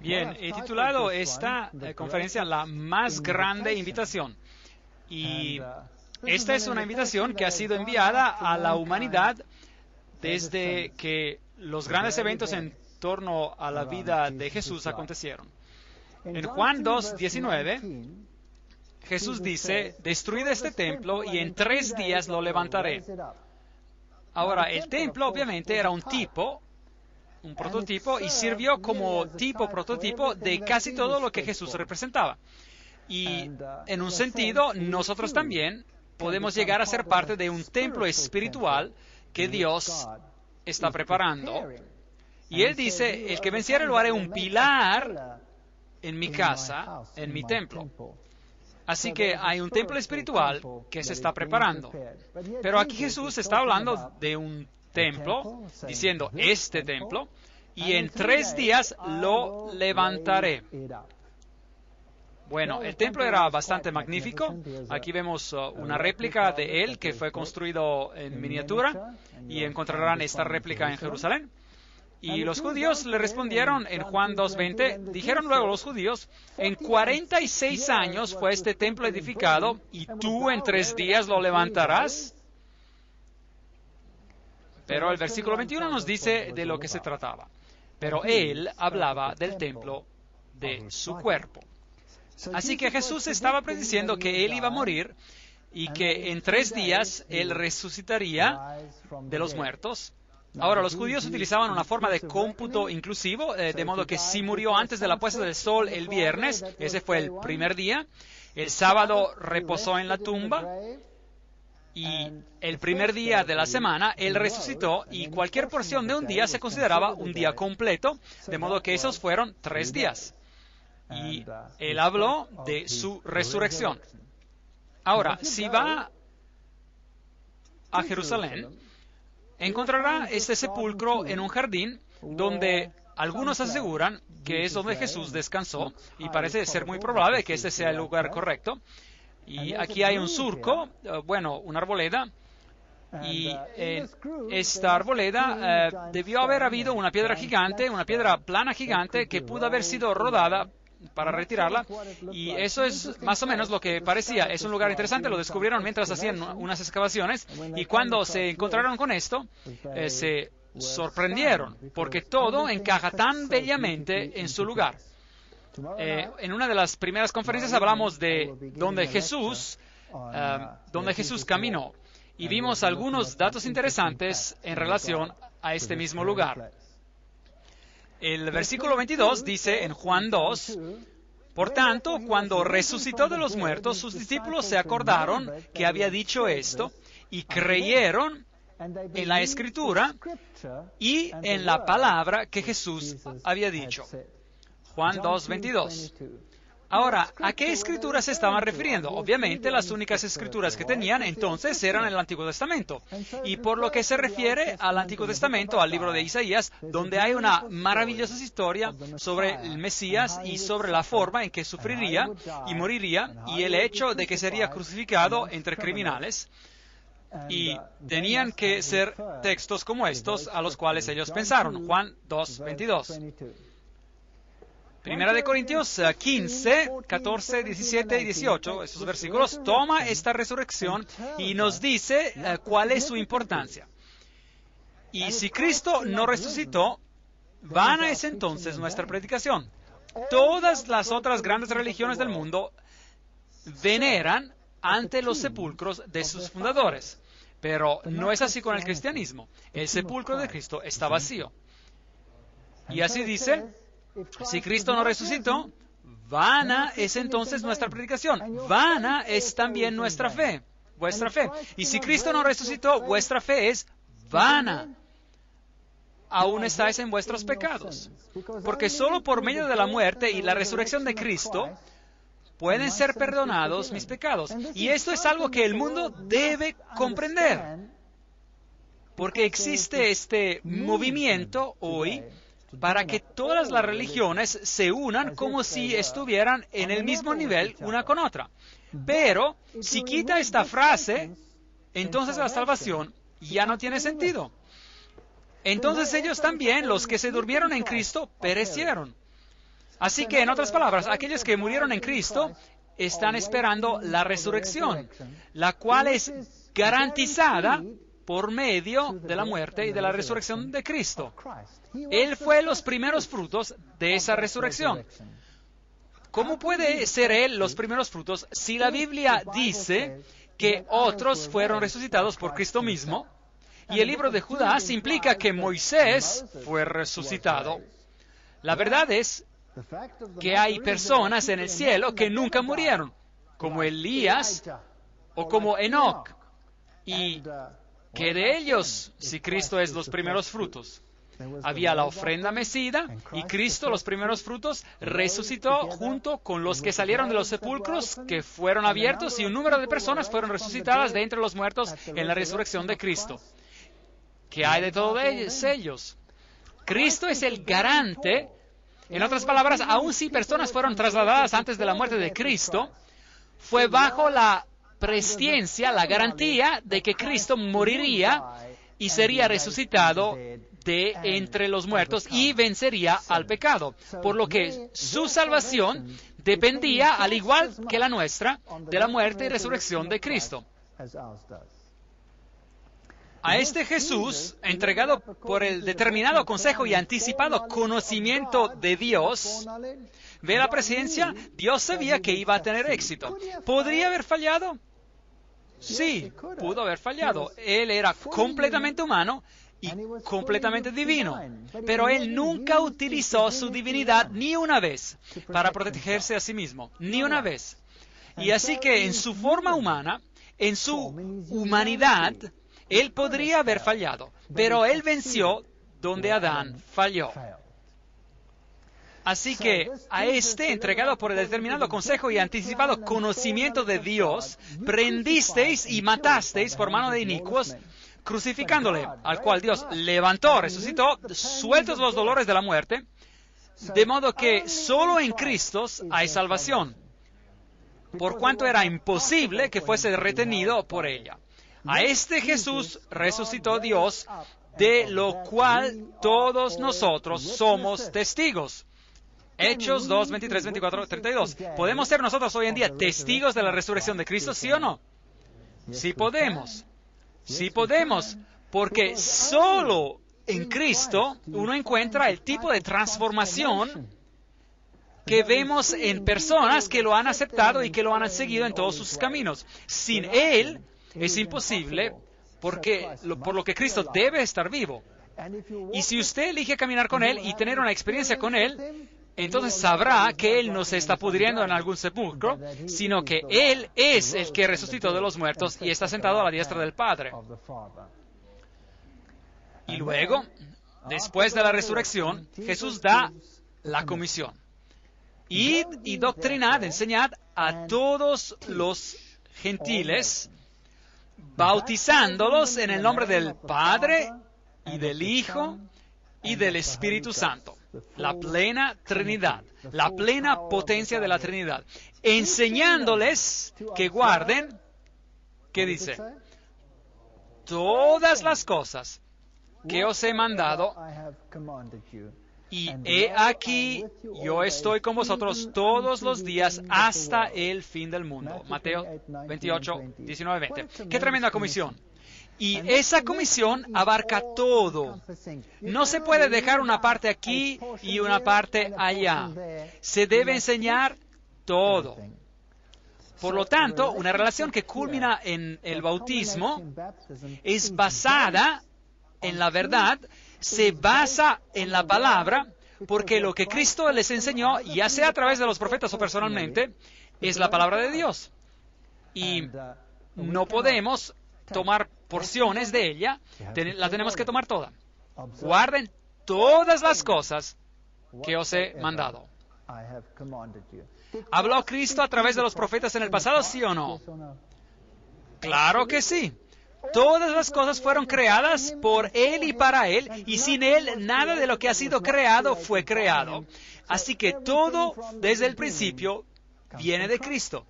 Bien, he titulado esta conferencia La más grande invitación. Y esta es una invitación que ha sido enviada a la humanidad desde que los grandes eventos en torno a la vida de Jesús acontecieron. En Juan 2:19, Jesús dice, destruid este templo y en 3 días lo levantaré. Ahora, el templo obviamente era un tipo, un prototipo, y sirvió como tipo prototipo de casi todo lo que Jesús representaba. Y en un sentido, nosotros también podemos llegar a ser parte de un templo espiritual que Dios está preparando. Y Él dice, el que venciere lo haré un pilar en mi casa, en mi templo. Así que hay un templo espiritual que se está preparando. Pero aquí Jesús está hablando de un templo, diciendo, este templo, y en 3 días lo levantaré. Bueno, el templo era bastante magnífico. Aquí vemos una réplica de él que fue construido en miniatura, y encontrarán esta réplica en Jerusalén. Y los judíos le respondieron en Juan 2:20, dijeron luego los judíos, en 46 años fue este templo edificado, y tú en 3 días lo levantarás. Pero el versículo 21 nos dice de lo que se trataba. Pero él hablaba del templo de su cuerpo. Así que Jesús estaba prediciendo que él iba a morir y que en 3 días él resucitaría de los muertos. Ahora, los judíos utilizaban una forma de cómputo inclusivo, de modo que si murió antes de la puesta del sol el viernes, ese fue el primer día, el sábado reposó en la tumba, y el primer día de la semana él resucitó, y cualquier porción de un día se consideraba un día completo, de modo que esos fueron 3 días. Y él habló de su resurrección. Ahora, si va a Jerusalén, encontrará este sepulcro en un jardín donde algunos aseguran que es donde Jesús descansó, y parece ser muy probable que este sea el lugar correcto. Y aquí hay un surco, una arboleda, y esta arboleda debió haber habido una piedra gigante, una piedra plana gigante que pudo haber sido rodada para retirarla, y eso es más o menos lo que parecía. Es un lugar interesante, lo descubrieron mientras hacían unas excavaciones, y cuando se encontraron con esto, se sorprendieron, porque todo encaja tan bellamente en su lugar. En una de las primeras conferencias hablamos de donde Jesús caminó, y vimos algunos datos interesantes en relación a este mismo lugar. El versículo 22 dice en Juan 2, por tanto, cuando resucitó de los muertos, sus discípulos se acordaron que había dicho esto, y creyeron en la Escritura y en la palabra que Jesús había dicho. Juan 2:22. Ahora, ¿a qué escrituras se estaban refiriendo? Obviamente, las únicas escrituras que tenían entonces eran el Antiguo Testamento. Y por lo que se refiere al Antiguo Testamento, al libro de Isaías, donde hay una maravillosa historia sobre el Mesías y sobre la forma en que sufriría y moriría y el hecho de que sería crucificado entre criminales. Y tenían que ser textos como estos a los cuales ellos pensaron. Juan 2:22. Primera de Corintios 15, 14, 17 y 18, esos versículos, toma esta resurrección y nos dice cuál es su importancia. Y si Cristo no resucitó, vana es entonces nuestra predicación. Todas las otras grandes religiones del mundo veneran ante los sepulcros de sus fundadores. Pero no es así con el cristianismo. El sepulcro de Cristo está vacío. Y así dice, si Cristo no resucitó, vana es entonces nuestra predicación. Vana es también nuestra fe, vuestra fe. Y si Cristo no resucitó, vuestra fe es vana. Aún estáis en vuestros pecados. Porque solo por medio de la muerte y la resurrección de Cristo pueden ser perdonados mis pecados. Y esto es algo que el mundo debe comprender. Porque existe este movimiento hoy para que todas las religiones se unan como si estuvieran en el mismo nivel una con otra. Pero si quita esta frase, entonces la salvación ya no tiene sentido. Entonces ellos también, los que se durmieron en Cristo, perecieron. Así que, en otras palabras, aquellos que murieron en Cristo están esperando la resurrección, la cual es garantizada por medio de la muerte y de la resurrección de Cristo. Él fue los primeros frutos de esa resurrección. ¿Cómo puede ser Él los primeros frutos si la Biblia dice que otros fueron resucitados por Cristo mismo? Y el libro de Judas implica que Moisés fue resucitado. La verdad es que hay personas en el cielo que nunca murieron, como Elías o como Enoc. Y ¿qué de ellos si Cristo es los primeros frutos? Había la ofrenda mecida y Cristo, los primeros frutos, resucitó junto con los que salieron de los sepulcros que fueron abiertos y un número de personas fueron resucitadas de entre los muertos en la resurrección de Cristo. ¿Qué hay de todos ellos? Cristo es el garante. En otras palabras, aun si personas fueron trasladadas antes de la muerte de Cristo, fue bajo la presciencia, la garantía de que Cristo moriría y sería resucitado de entre los muertos y vencería al pecado. Por lo que su salvación dependía, al igual que la nuestra, de la muerte y resurrección de Cristo. A este Jesús, entregado por el determinado consejo y anticipado conocimiento de Dios, ¿ve la presencia? Dios sabía que iba a tener éxito. ¿Podría haber fallado? Sí, pudo haber fallado. Él era completamente humano y completamente divino. Pero Él nunca utilizó su divinidad ni una vez para protegerse a sí mismo. Ni una vez. Y así que en su forma humana, en su humanidad, Él podría haber fallado, pero Él venció donde Adán falló. Así que a este, entregado por el determinado consejo y anticipado conocimiento de Dios, prendisteis y matasteis por mano de inicuos, crucificándole, al cual Dios levantó, resucitó, sueltos los dolores de la muerte, de modo que solo en Cristo hay salvación, por cuanto era imposible que fuese retenido por ella. A este Jesús resucitó Dios, de lo cual todos nosotros somos testigos. Hechos 2, 23, 24, 32. ¿Podemos ser nosotros hoy en día testigos de la resurrección de Cristo, sí o no? Sí podemos. Sí podemos, porque solo en Cristo uno encuentra el tipo de transformación que vemos en personas que lo han aceptado y que lo han seguido en todos sus caminos. Sin Él es imposible, porque por lo que Cristo debe estar vivo. Y si usted elige caminar con Él y tener una experiencia con Él, entonces sabrá que Él no se está pudriendo en algún sepulcro, sino que Él es el que resucitó de los muertos y está sentado a la diestra del Padre. Y luego, después de la resurrección, Jesús da la comisión. id y doctrinad, enseñad a todos los gentiles, bautizándolos en el nombre del Padre y del Hijo y del Espíritu Santo. La plena Trinidad, la plena potencia de la Trinidad. Enseñándoles que guarden, ¿qué dice? Todas las cosas que os he mandado, y he aquí, yo estoy con vosotros todos los días hasta el fin del mundo. Mateo 28, 19, 20. ¡Qué tremenda comisión! Y esa comisión abarca todo. No se puede dejar una parte aquí y una parte allá. Se debe enseñar todo. Por lo tanto, una relación que culmina en el bautismo es basada en la verdad, se basa en la palabra, porque lo que Cristo les enseñó, ya sea a través de los profetas o personalmente, es la palabra de Dios. Y no podemos tomar porciones de ella, la tenemos que tomar toda. Guarden todas las cosas que os he mandado. ¿Habló Cristo a través de los profetas en el pasado, sí o no? Claro que sí. Todas las cosas fueron creadas por Él y para Él, y sin Él nada de lo que ha sido creado fue creado. Así que todo desde el principio viene de Cristo.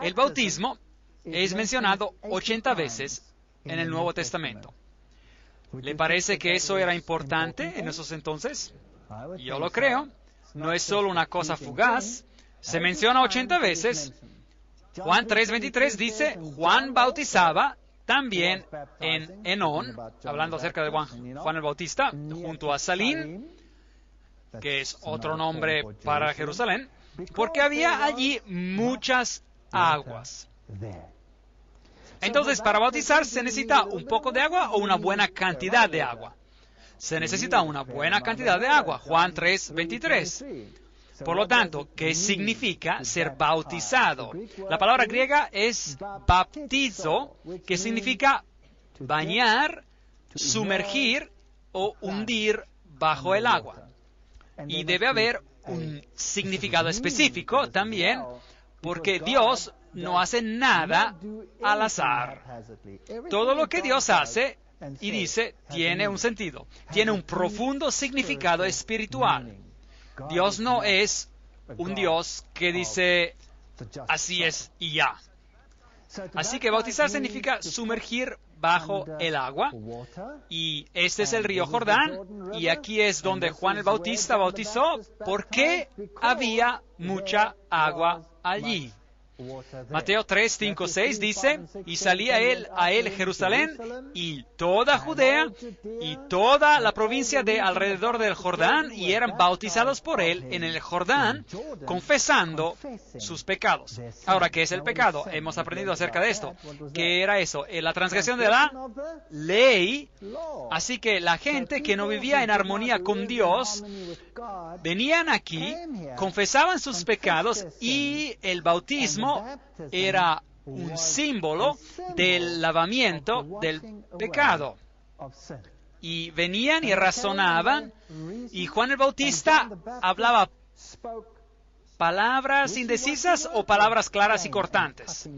El bautismo es mencionado 80 veces en el Nuevo Testamento. ¿Le parece que eso era importante en esos entonces? Yo lo creo. No es solo una cosa fugaz. Se menciona 80 veces. Juan 3:23 dice, Juan bautizaba también en Enón, hablando acerca de Juan el Bautista, junto a Salim, que es otro nombre para Jerusalén, porque había allí muchas aguas. Entonces, para bautizar se necesita un poco de agua o una buena cantidad de agua. Se necesita una buena cantidad de agua. Juan 3:23. Por lo tanto, ¿qué significa ser bautizado? La palabra griega es baptizo, que significa bañar, sumergir o hundir bajo el agua. Y debe haber un significado específico también, porque Dios no hace nada al azar. Todo lo que Dios hace y dice tiene un sentido, tiene un profundo significado espiritual. Dios no es un Dios que dice así es y ya. Así que bautizar significa sumergir bajo el agua, y este es el río Jordán, y aquí es donde Juan el Bautista bautizó porque había mucha agua allí. Mateo 3, 5, 6 dice, y salía a él Jerusalén y toda Judea y toda la provincia de alrededor del Jordán, y eran bautizados por él en el Jordán, confesando sus pecados. Ahora, ¿qué es el pecado? Hemos aprendido acerca de esto. ¿Qué era eso? La transgresión de la ley. Así que la gente que no vivía en armonía con Dios, venían aquí, confesaban sus pecados, y el bautismo era un símbolo del lavamiento del pecado. Y venían y razonaban, y Juan el Bautista hablaba palabras indecisas o palabras claras y cortantes.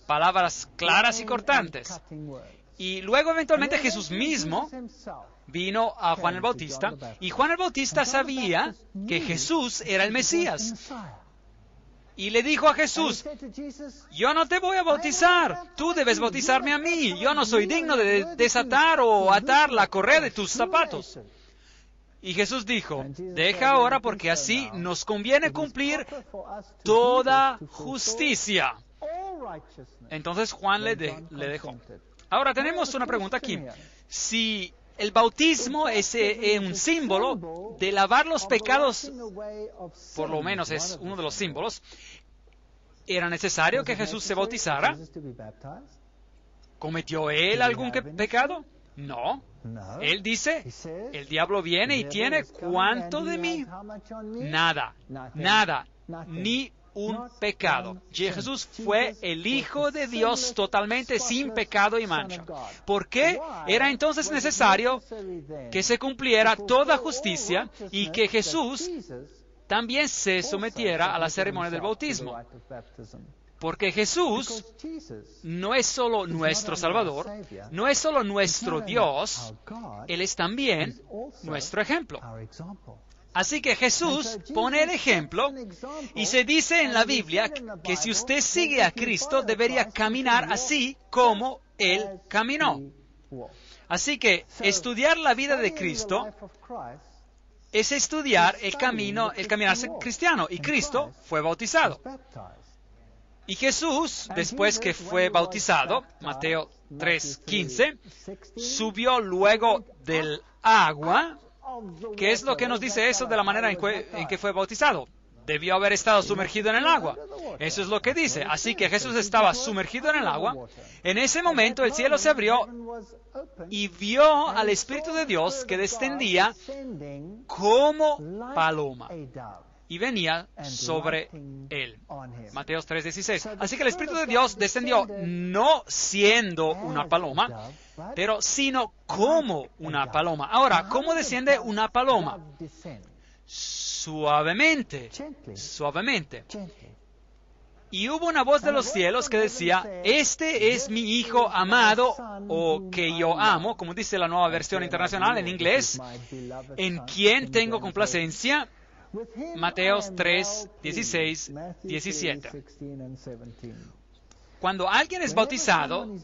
Palabras claras y cortantes. Y luego eventualmente Jesús mismo vino a Juan el Bautista, y Juan el Bautista sabía que Jesús era el Mesías. Y le dijo a Jesús, yo no te voy a bautizar, tú debes bautizarme a mí, yo no soy digno de desatar o atar la correa de tus zapatos. Y Jesús dijo, deja ahora, porque así nos conviene cumplir toda justicia. Entonces Juan le dejó. Ahora tenemos una pregunta aquí. Si el bautismo es un símbolo de lavar los pecados, por lo menos es uno de los símbolos, ¿era necesario que Jesús se bautizara? ¿Cometió él algún pecado? No. Él dice, el diablo viene y tiene ¿cuánto de mí? Nada, ni un pecado. Jesús fue el Hijo de Dios totalmente sin pecado y mancha. ¿Por qué era entonces necesario que se cumpliera toda justicia y que Jesús también se sometiera a la ceremonia del bautismo. Porque Jesús no es solo nuestro Salvador, no es solo nuestro Dios, Él es también nuestro ejemplo. Así que Jesús pone el ejemplo y se dice en la Biblia que si usted sigue a Cristo debería caminar así como Él caminó. Así que estudiar la vida de Cristo es estudiar el caminar cristiano, y Cristo fue bautizado. Y Jesús, después que fue bautizado, Mateo 3:15, subió luego del agua. ¿Qué es lo que nos dice eso de la manera en que fue bautizado? Debió haber estado sumergido en el agua. Eso es lo que dice. Así que Jesús estaba sumergido en el agua. En ese momento el cielo se abrió y vio al Espíritu de Dios que descendía como paloma y venía sobre él. Mateo 3:16. Así que el Espíritu de Dios descendió no siendo una paloma, pero sino como una paloma. Ahora, ¿cómo desciende una paloma? Suavemente, suavemente. Y hubo una voz de los cielos que decía, este es mi Hijo amado, o que yo amo, como dice la Nueva Versión Internacional en inglés, en quien tengo complacencia. Mateo 3, 16, 17. Cuando alguien es bautizado,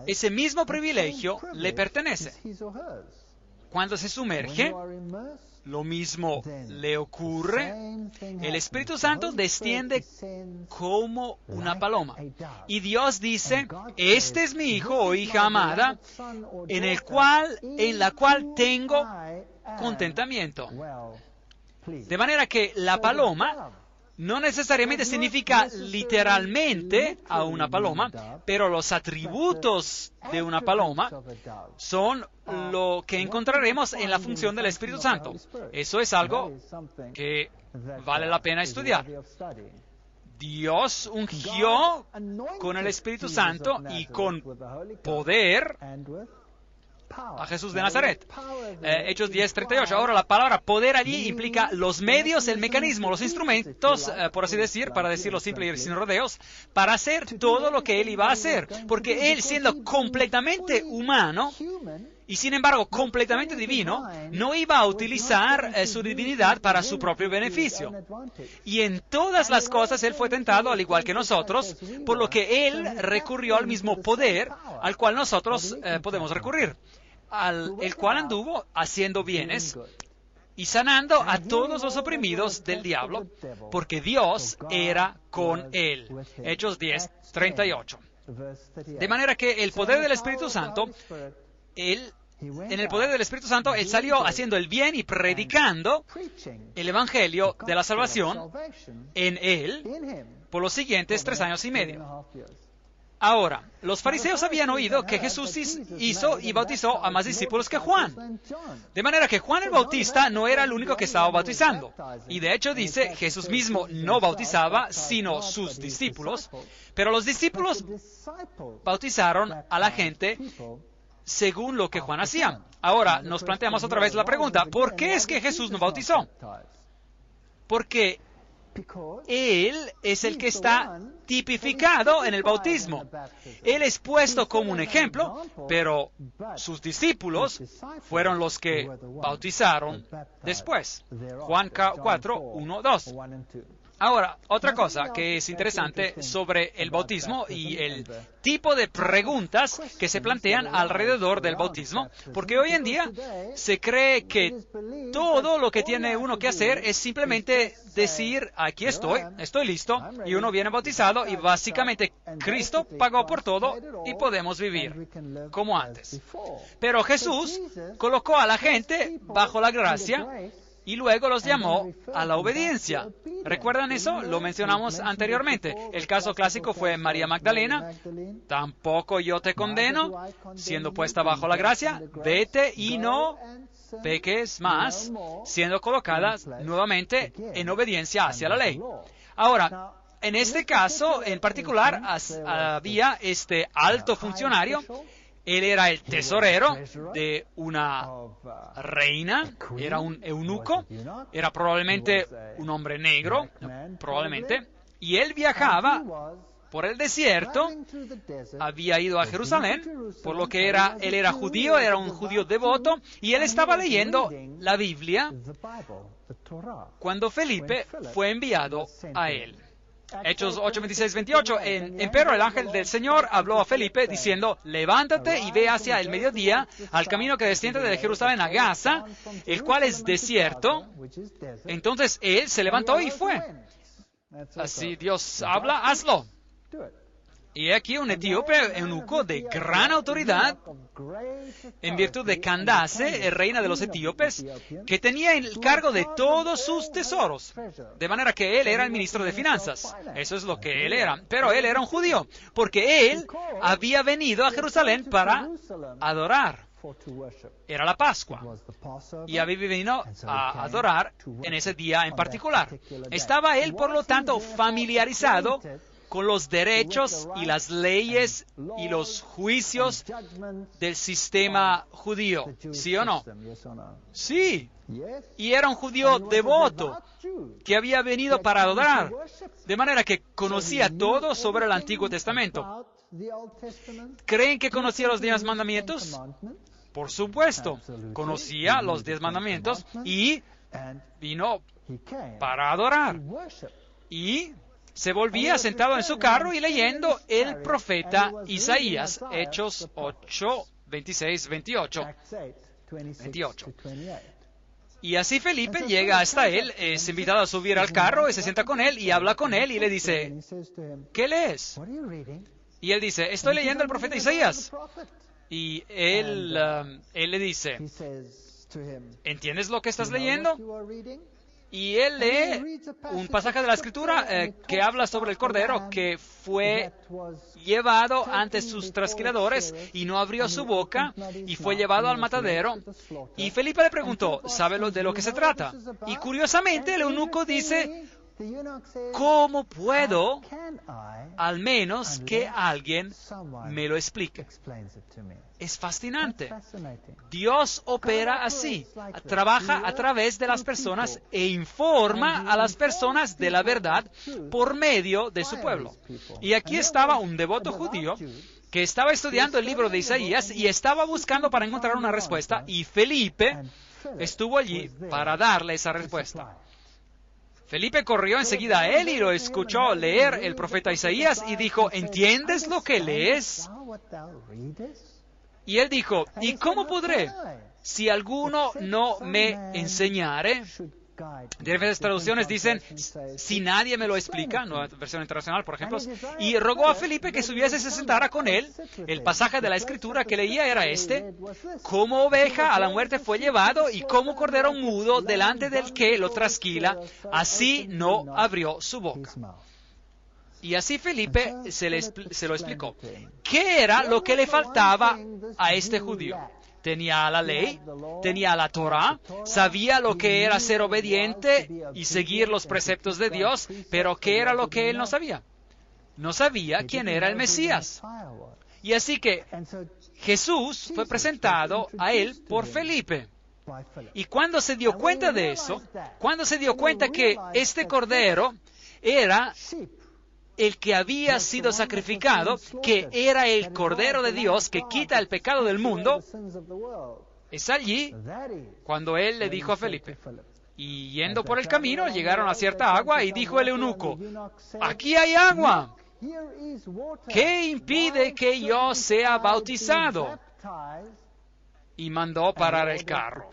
ese mismo privilegio le pertenece. Cuando se sumerge, lo mismo le ocurre. El Espíritu Santo desciende como una paloma. Y Dios dice, este es mi Hijo o hija amada, en la cual tengo contentamiento. De manera que la paloma no necesariamente significa literalmente a una paloma, pero los atributos de una paloma son lo que encontraremos en la función del Espíritu Santo. Eso es algo que vale la pena estudiar. Dios ungió con el Espíritu Santo y con poder a Jesús de Nazaret. Hechos 10:38. Ahora, la palabra poder allí implica los medios, el mecanismo, los instrumentos, por así decir, para decirlo simple y sin rodeos, para hacer todo lo que Él iba a hacer. Porque Él, siendo completamente humano, y sin embargo completamente divino, no iba a utilizar su divinidad para su propio beneficio. Y en todas las cosas Él fue tentado al igual que nosotros, por lo que Él recurrió al mismo poder al cual nosotros podemos recurrir, el cual anduvo haciendo bienes y sanando a todos los oprimidos del diablo, porque Dios era con Él. Hechos 10:38. De manera que el poder del Espíritu Santo, en el poder del Espíritu Santo, Él salió haciendo el bien y predicando el Evangelio de la salvación en Él por los siguientes 3 años y medio. Ahora, los fariseos habían oído que Jesús hizo y bautizó a más discípulos que Juan. De manera que Juan el Bautista no era el único que estaba bautizando. Y de hecho dice, Jesús mismo no bautizaba, sino sus discípulos. Pero los discípulos bautizaron a la gente según lo que Juan hacía. Ahora, nos planteamos otra vez la pregunta, ¿por qué es que Jesús no bautizó? Porque Él es el que está tipificado en el bautismo. Él es puesto como un ejemplo, pero sus discípulos fueron los que bautizaron después. Juan 4, 1, 2. Ahora, otra cosa que es interesante sobre el bautismo y el tipo de preguntas que se plantean alrededor del bautismo, porque hoy en día se cree que todo lo que tiene uno que hacer es simplemente decir, aquí estoy listo, y uno viene bautizado y básicamente Cristo pagó por todo y podemos vivir como antes. Pero Jesús colocó a la gente bajo la gracia y luego los llamó a la obediencia. ¿Recuerdan eso? Lo mencionamos anteriormente. El caso clásico fue María Magdalena. Tampoco yo te condeno, siendo puesta bajo la gracia, vete y no peques más, siendo colocada nuevamente en obediencia hacia la ley. Ahora, en este caso en particular había este alto funcionario, Él era el tesorero de una reina, era un eunuco, era probablemente un hombre negro, probablemente, y él viajaba por el desierto, había ido a Jerusalén, por lo que él era judío, era un judío devoto, y él estaba leyendo la Biblia cuando Felipe fue enviado a él. Hechos 8, 26, 28. Empero el ángel del Señor habló a Felipe diciendo: levántate y ve hacia el mediodía al camino que desciende de Jerusalén a Gaza, el cual es desierto. Entonces él se levantó y fue. Así Dios habla, hazlo. Y aquí un etíope eunuco de gran autoridad, en virtud de Candace, reina de los etíopes, que tenía el cargo de todos sus tesoros. De manera que él era el ministro de finanzas. Eso es lo que él era. Pero él era un judío, porque él había venido a Jerusalén para adorar. Era la Pascua. Y había venido a adorar en ese día en particular. Estaba él, por lo tanto, familiarizado con los derechos y las leyes y los juicios del sistema judío. ¿Sí o no? Sí. Y era un judío devoto que había venido para adorar, de manera que conocía todo sobre el Antiguo Testamento. ¿Creen que conocía los 10 mandamientos? Por supuesto, conocía los 10 mandamientos y vino para adorar. Y se volvía sentado en su carro y leyendo el profeta Isaías, Hechos 8, 26, 28. Y así Felipe llega hasta él, es invitado a subir al carro y se sienta con él y habla con él y le dice: ¿qué lees? Y él dice: estoy leyendo el profeta Isaías. Y él le dice: ¿entiendes lo que estás leyendo? Y él lee un pasaje de la Escritura que habla sobre el Cordero que fue llevado ante sus trasquiladores y no abrió su boca y fue llevado al matadero. Y Felipe le preguntó: ¿sabe de lo que se trata? Y curiosamente el eunuco dice: ¿cómo puedo al menos que alguien me lo explique? Es fascinante. Dios opera así, trabaja a través de las personas e informa a las personas de la verdad por medio de su pueblo. Y aquí estaba un devoto judío que estaba estudiando el libro de Isaías y estaba buscando para encontrar una respuesta, y Felipe estuvo allí para darle esa respuesta. Felipe corrió enseguida a él y lo escuchó leer el profeta Isaías y dijo: ¿entiendes lo que lees? Y él dijo: ¿y cómo podré si alguno no me enseñare? Diferentes traducciones dicen: si nadie me lo explica, nueva versión internacional, por ejemplo. Y rogó a Felipe que subiese y se sentara con él. El pasaje de la Escritura que leía era este: como oveja a la muerte fue llevado, y como cordero mudo delante del que lo trasquila, así no abrió su boca. Y así Felipe se lo explicó. ¿Qué era lo que le faltaba a este judío? Tenía la ley, tenía la Torah, sabía lo que era ser obediente y seguir los preceptos de Dios, pero ¿qué era lo que él no sabía? No sabía quién era el Mesías. Y así que Jesús fue presentado a él por Felipe. Y cuando se dio cuenta de eso, cuando se dio cuenta que este cordero era el que había sido sacrificado, que era el Cordero de Dios que quita el pecado del mundo, es allí cuando él le dijo a Felipe. Y yendo por el camino, llegaron a cierta agua y dijo el eunuco: aquí hay agua. ¿Qué impide que yo sea bautizado? Y mandó parar el carro.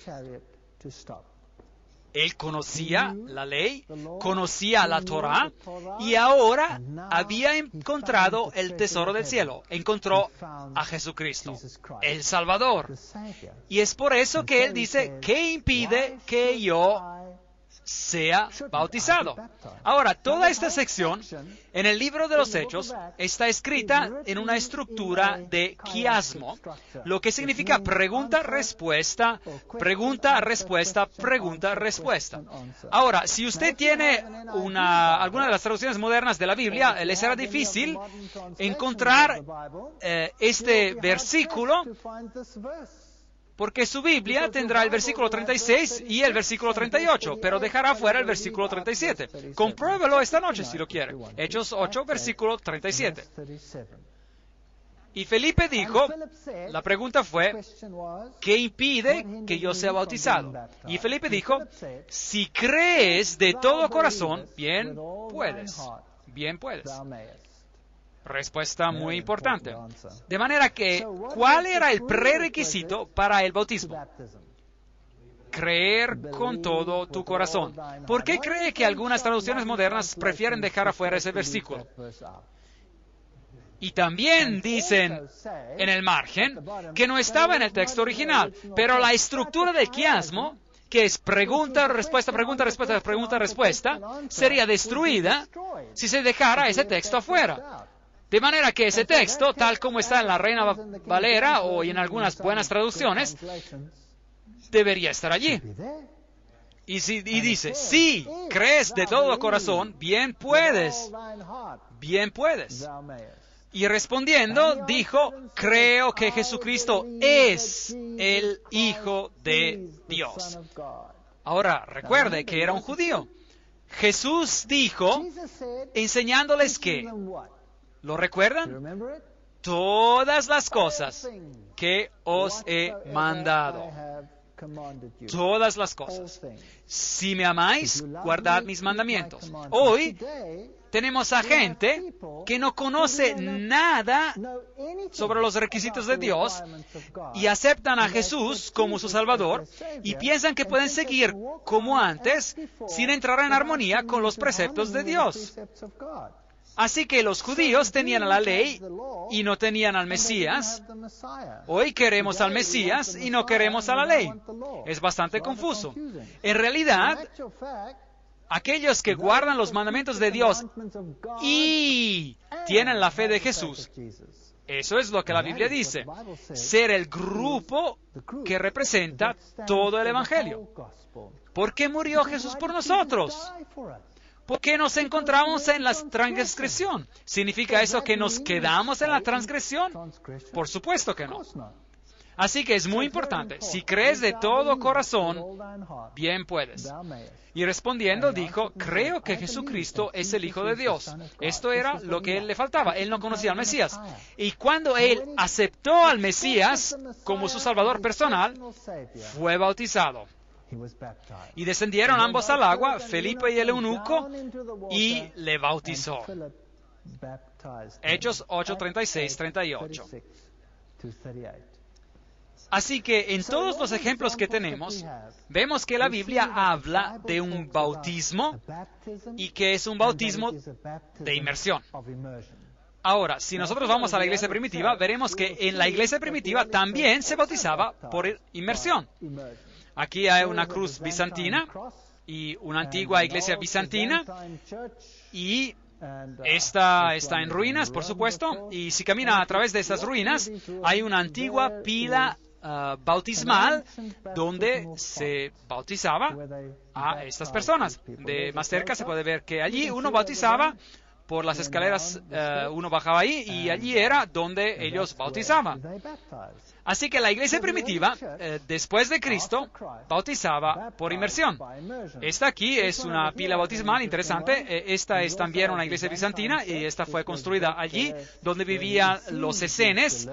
Él conocía la ley, conocía la Torah, y ahora había encontrado el tesoro del cielo. Encontró a Jesucristo, el Salvador. Y es por eso que él dice: ¿qué impide que yo sea bautizado. Ahora, toda esta sección en el libro de los Hechos está escrita en una estructura de quiasmo, lo que significa pregunta-respuesta, pregunta-respuesta, pregunta-respuesta. Ahora, si usted tiene alguna de las traducciones modernas de la Biblia, le será difícil encontrar este versículo, porque su Biblia tendrá el versículo 36 y el versículo 38, pero dejará fuera el versículo 37. Compruébelo esta noche si lo quiere. Hechos 8, versículo 37. Y Felipe dijo, la pregunta fue, ¿qué impide que yo sea bautizado? Y Felipe dijo, si crees de todo corazón, bien puedes. Bien puedes. Respuesta muy importante. De manera que, ¿cuál era el prerequisito para el bautismo? Creer con todo tu corazón. ¿Por qué cree que algunas traducciones modernas prefieren dejar afuera ese versículo? Y también dicen en el margen que no estaba en el texto original, pero la estructura del quiasmo, que es pregunta, respuesta, pregunta, respuesta, pregunta, respuesta, sería destruida si se dejara ese texto afuera. De manera que ese texto, tal como está en la Reina Valera o en algunas buenas traducciones, debería estar allí. Y dice, si crees de todo corazón, bien puedes. Bien puedes. Y respondiendo, dijo, creo que Jesucristo es el Hijo de Dios. Ahora, recuerde que era un judío. Jesús dijo, enseñándoles que, ¿lo recuerdan? Todas las cosas que os he mandado. Todas las cosas. Si me amáis, guardad mis mandamientos. Hoy tenemos a gente que no conoce nada sobre los requisitos de Dios y aceptan a Jesús como su Salvador y piensan que pueden seguir como antes sin entrar en armonía con los preceptos de Dios. Así que los judíos tenían a la ley y no tenían al Mesías. Hoy queremos al Mesías y no queremos a la ley. Es bastante confuso. En realidad, aquellos que guardan los mandamientos de Dios y tienen la fe de Jesús, eso es lo que la Biblia dice, ser el grupo que representa todo el Evangelio. ¿Por qué murió Jesús por nosotros? ¿Por qué nos encontramos en la transgresión? ¿Significa eso que nos quedamos en la transgresión? Por supuesto que no. Así que es muy importante. Si crees de todo corazón, bien puedes. Y respondiendo dijo, creo que Jesucristo es el Hijo de Dios. Esto era lo que él le faltaba. Él no conocía al Mesías. Y cuando él aceptó al Mesías como su Salvador personal, fue bautizado. Y descendieron ambos al agua, Felipe y el eunuco, y le bautizó. Hechos 8, 36, 38. Así que en todos los ejemplos que tenemos, vemos que la Biblia habla de un bautismo y que es un bautismo de inmersión. Ahora, si nosotros vamos a la iglesia primitiva, veremos que en la iglesia primitiva también se bautizaba por inmersión. Aquí hay una cruz bizantina y una antigua iglesia bizantina y esta está en ruinas, por supuesto, y si camina a través de esas ruinas hay una antigua pila bautismal donde se bautizaba a estas personas. De más cerca se puede ver que allí uno bautizaba por las escaleras, uno bajaba ahí y allí era donde ellos bautizaban. Así que la iglesia primitiva, después de Cristo, bautizaba por inmersión. Esta aquí es una pila bautismal interesante. Esta es también una iglesia bizantina y esta fue construida allí donde vivían los esenes.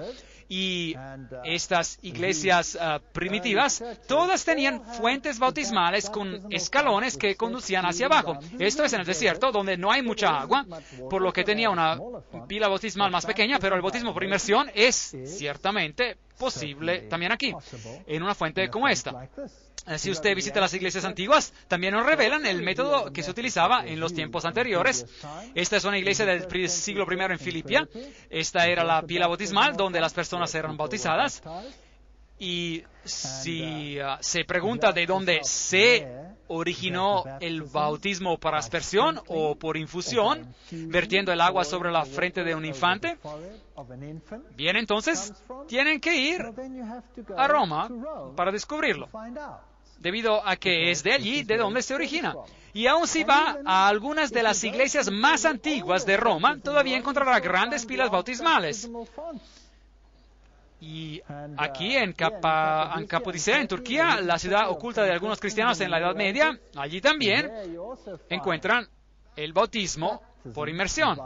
Y estas iglesias primitivas, todas tenían fuentes bautismales con escalones que conducían hacia abajo. Esto es en el desierto, donde no hay mucha agua, por lo que tenía una pila bautismal más pequeña, pero el bautismo por inmersión es ciertamente posible también aquí, en una fuente como esta. Si usted visita las iglesias antiguas, también nos revelan el método que se utilizaba en los tiempos anteriores. Esta es una iglesia del siglo I en Filipia. Esta era la pila bautismal donde las personas eran bautizadas. Y si se pregunta de dónde se originó el bautismo por aspersión o por infusión, vertiendo el agua sobre la frente de un infante? Bien, entonces tienen que ir a Roma para descubrirlo, debido a que es de allí de donde se origina. Y aun si va a algunas de las iglesias más antiguas de Roma, todavía encontrará grandes pilas bautismales. Y aquí en Capodicea, en Turquía, la ciudad oculta de algunos cristianos en la Edad Media, allí también encuentran el bautismo por inmersión.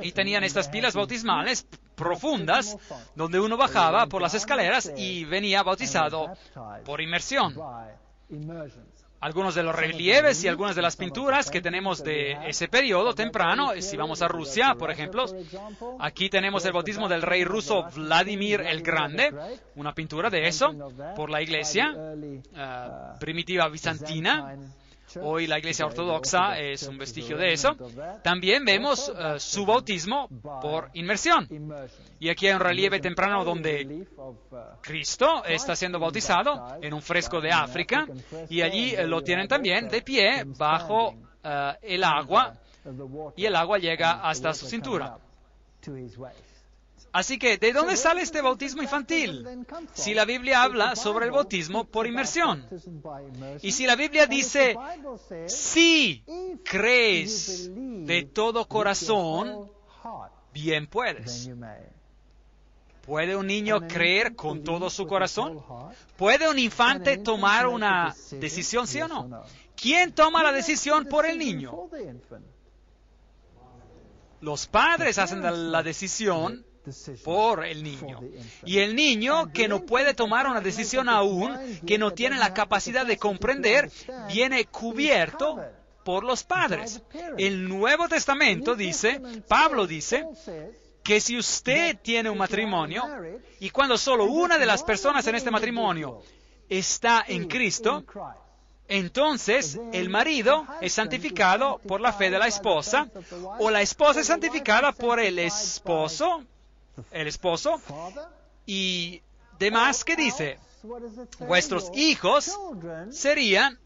Y tenían estas pilas bautismales profundas, donde uno bajaba por las escaleras y venía bautizado por inmersión. Algunos de los relieves y algunas de las pinturas que tenemos de ese periodo temprano, si vamos a Rusia, por ejemplo, aquí tenemos el bautismo del rey ruso Vladimir el Grande, una pintura de eso, por la iglesia primitiva bizantina. Hoy la iglesia ortodoxa es un vestigio de eso. También vemos su bautismo por inmersión. Y aquí hay un relieve temprano donde Cristo está siendo bautizado en un fresco de África, y allí lo tienen también de pie bajo el agua, y el agua llega hasta su cintura. Así que, ¿de dónde sale este bautismo infantil? Si la Biblia habla sobre el bautismo por inmersión. Y si la Biblia dice, si crees de todo corazón, bien puedes. ¿Puede un niño creer con todo su corazón? ¿Puede un infante tomar una decisión, sí o no? ¿Quién toma la decisión por el niño? Los padres hacen la decisión por el niño. Y el niño, que no puede tomar una decisión aún, que no tiene la capacidad de comprender, viene cubierto por los padres. El Nuevo Testamento dice, Pablo dice, que si usted tiene un matrimonio, y cuando solo una de las personas en este matrimonio está en Cristo, entonces el marido es santificado por la fe de la esposa, o la esposa es santificada por el esposo, y demás que dice, vuestros hijos serían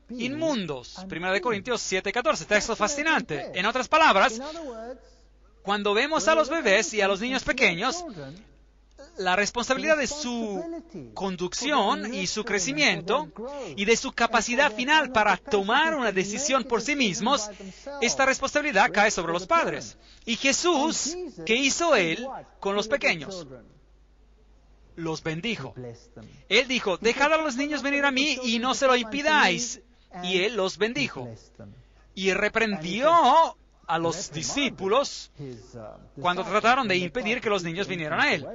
inmundos. 1 Corintios 7:14, texto fascinante. En otras palabras, cuando vemos a los bebés y a los niños pequeños, la responsabilidad de su conducción y su crecimiento y de su capacidad final para tomar una decisión por sí mismos, esta responsabilidad cae sobre los padres. Y Jesús, ¿qué hizo Él con los pequeños? Los bendijo. Él dijo, dejad a los niños venir a mí y no se lo impidáis. Y Él los bendijo. Y reprendió a los discípulos cuando trataron de impedir que los niños vinieran a Él.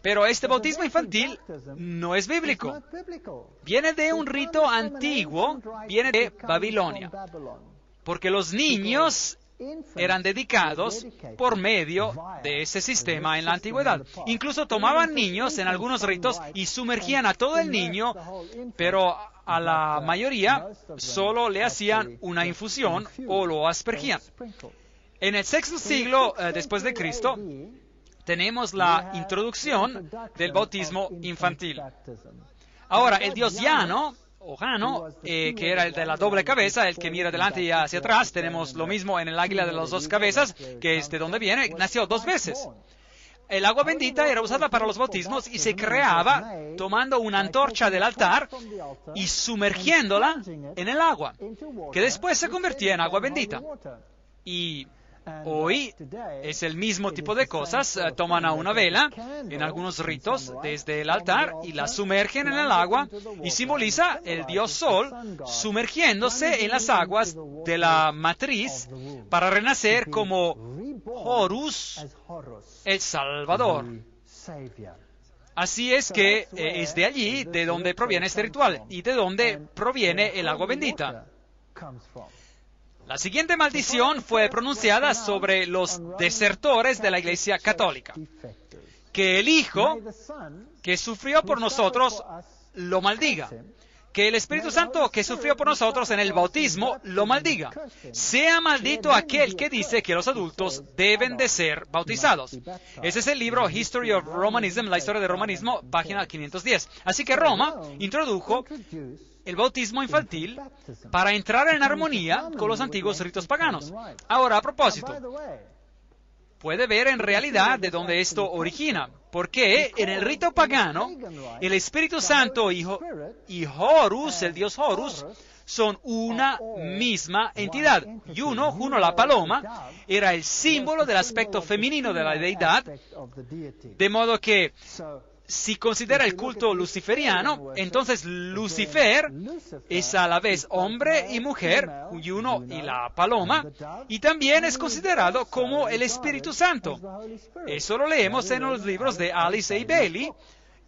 Pero este bautismo infantil no es bíblico. Viene de un rito antiguo, viene de Babilonia. Porque los niños eran dedicados por medio de ese sistema en la antigüedad. Incluso tomaban niños en algunos ritos y sumergían a todo el niño, pero a la mayoría solo le hacían una infusión o lo aspergían. En el sexto siglo después de Cristo tenemos la introducción del bautismo infantil. Ahora, el dios Jano, que era el de la doble cabeza, el que mira adelante y hacia atrás, tenemos lo mismo en el águila de las dos cabezas, que es de donde viene, nació 2 veces. El agua bendita era usada para los bautismos y se creaba tomando una antorcha del altar y sumergiéndola en el agua, que después se convertía en agua bendita. Y hoy es el mismo tipo de cosas. Toman a una vela en algunos ritos desde el altar y la sumergen en el agua y simboliza el dios Sol sumergiéndose en las aguas de la matriz para renacer como Horus, el Salvador. Así es que es de allí de donde proviene este ritual y de donde proviene el agua bendita. La siguiente maldición fue pronunciada sobre los desertores de la Iglesia Católica. Que el Hijo, que sufrió por nosotros, lo maldiga. Que el Espíritu Santo, que sufrió por nosotros en el bautismo, lo maldiga. Sea maldito aquel que dice que los adultos deben de ser bautizados. Ese es el libro History of Romanism, la historia del romanismo, página 510. Así que Roma introdujo el bautismo infantil para entrar en armonía con los antiguos ritos paganos. Ahora, a propósito, puede ver en realidad de dónde esto origina, porque en el rito pagano, el Espíritu Santo y Horus, el dios Horus, son una misma entidad. Juno, la paloma, era el símbolo del aspecto femenino de la deidad, de modo que si considera el culto luciferiano, entonces Lucifer es a la vez hombre y mujer, Juno y la paloma, y también es considerado como el Espíritu Santo. Eso lo leemos en los libros de Alice A. Bailey,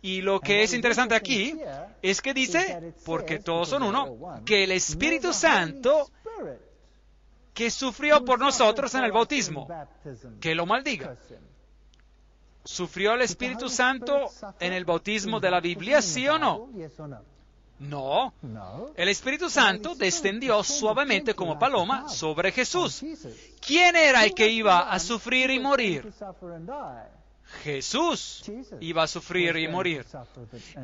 y lo que es interesante aquí es que dice, porque todos son uno, que el Espíritu Santo que sufrió por nosotros en el bautismo, que lo maldiga. ¿Sufrió el Espíritu Santo en el bautismo de la Biblia, sí o no? No. El Espíritu Santo descendió suavemente como paloma sobre Jesús. ¿Quién era el que iba a sufrir y morir? Jesús iba a sufrir y morir.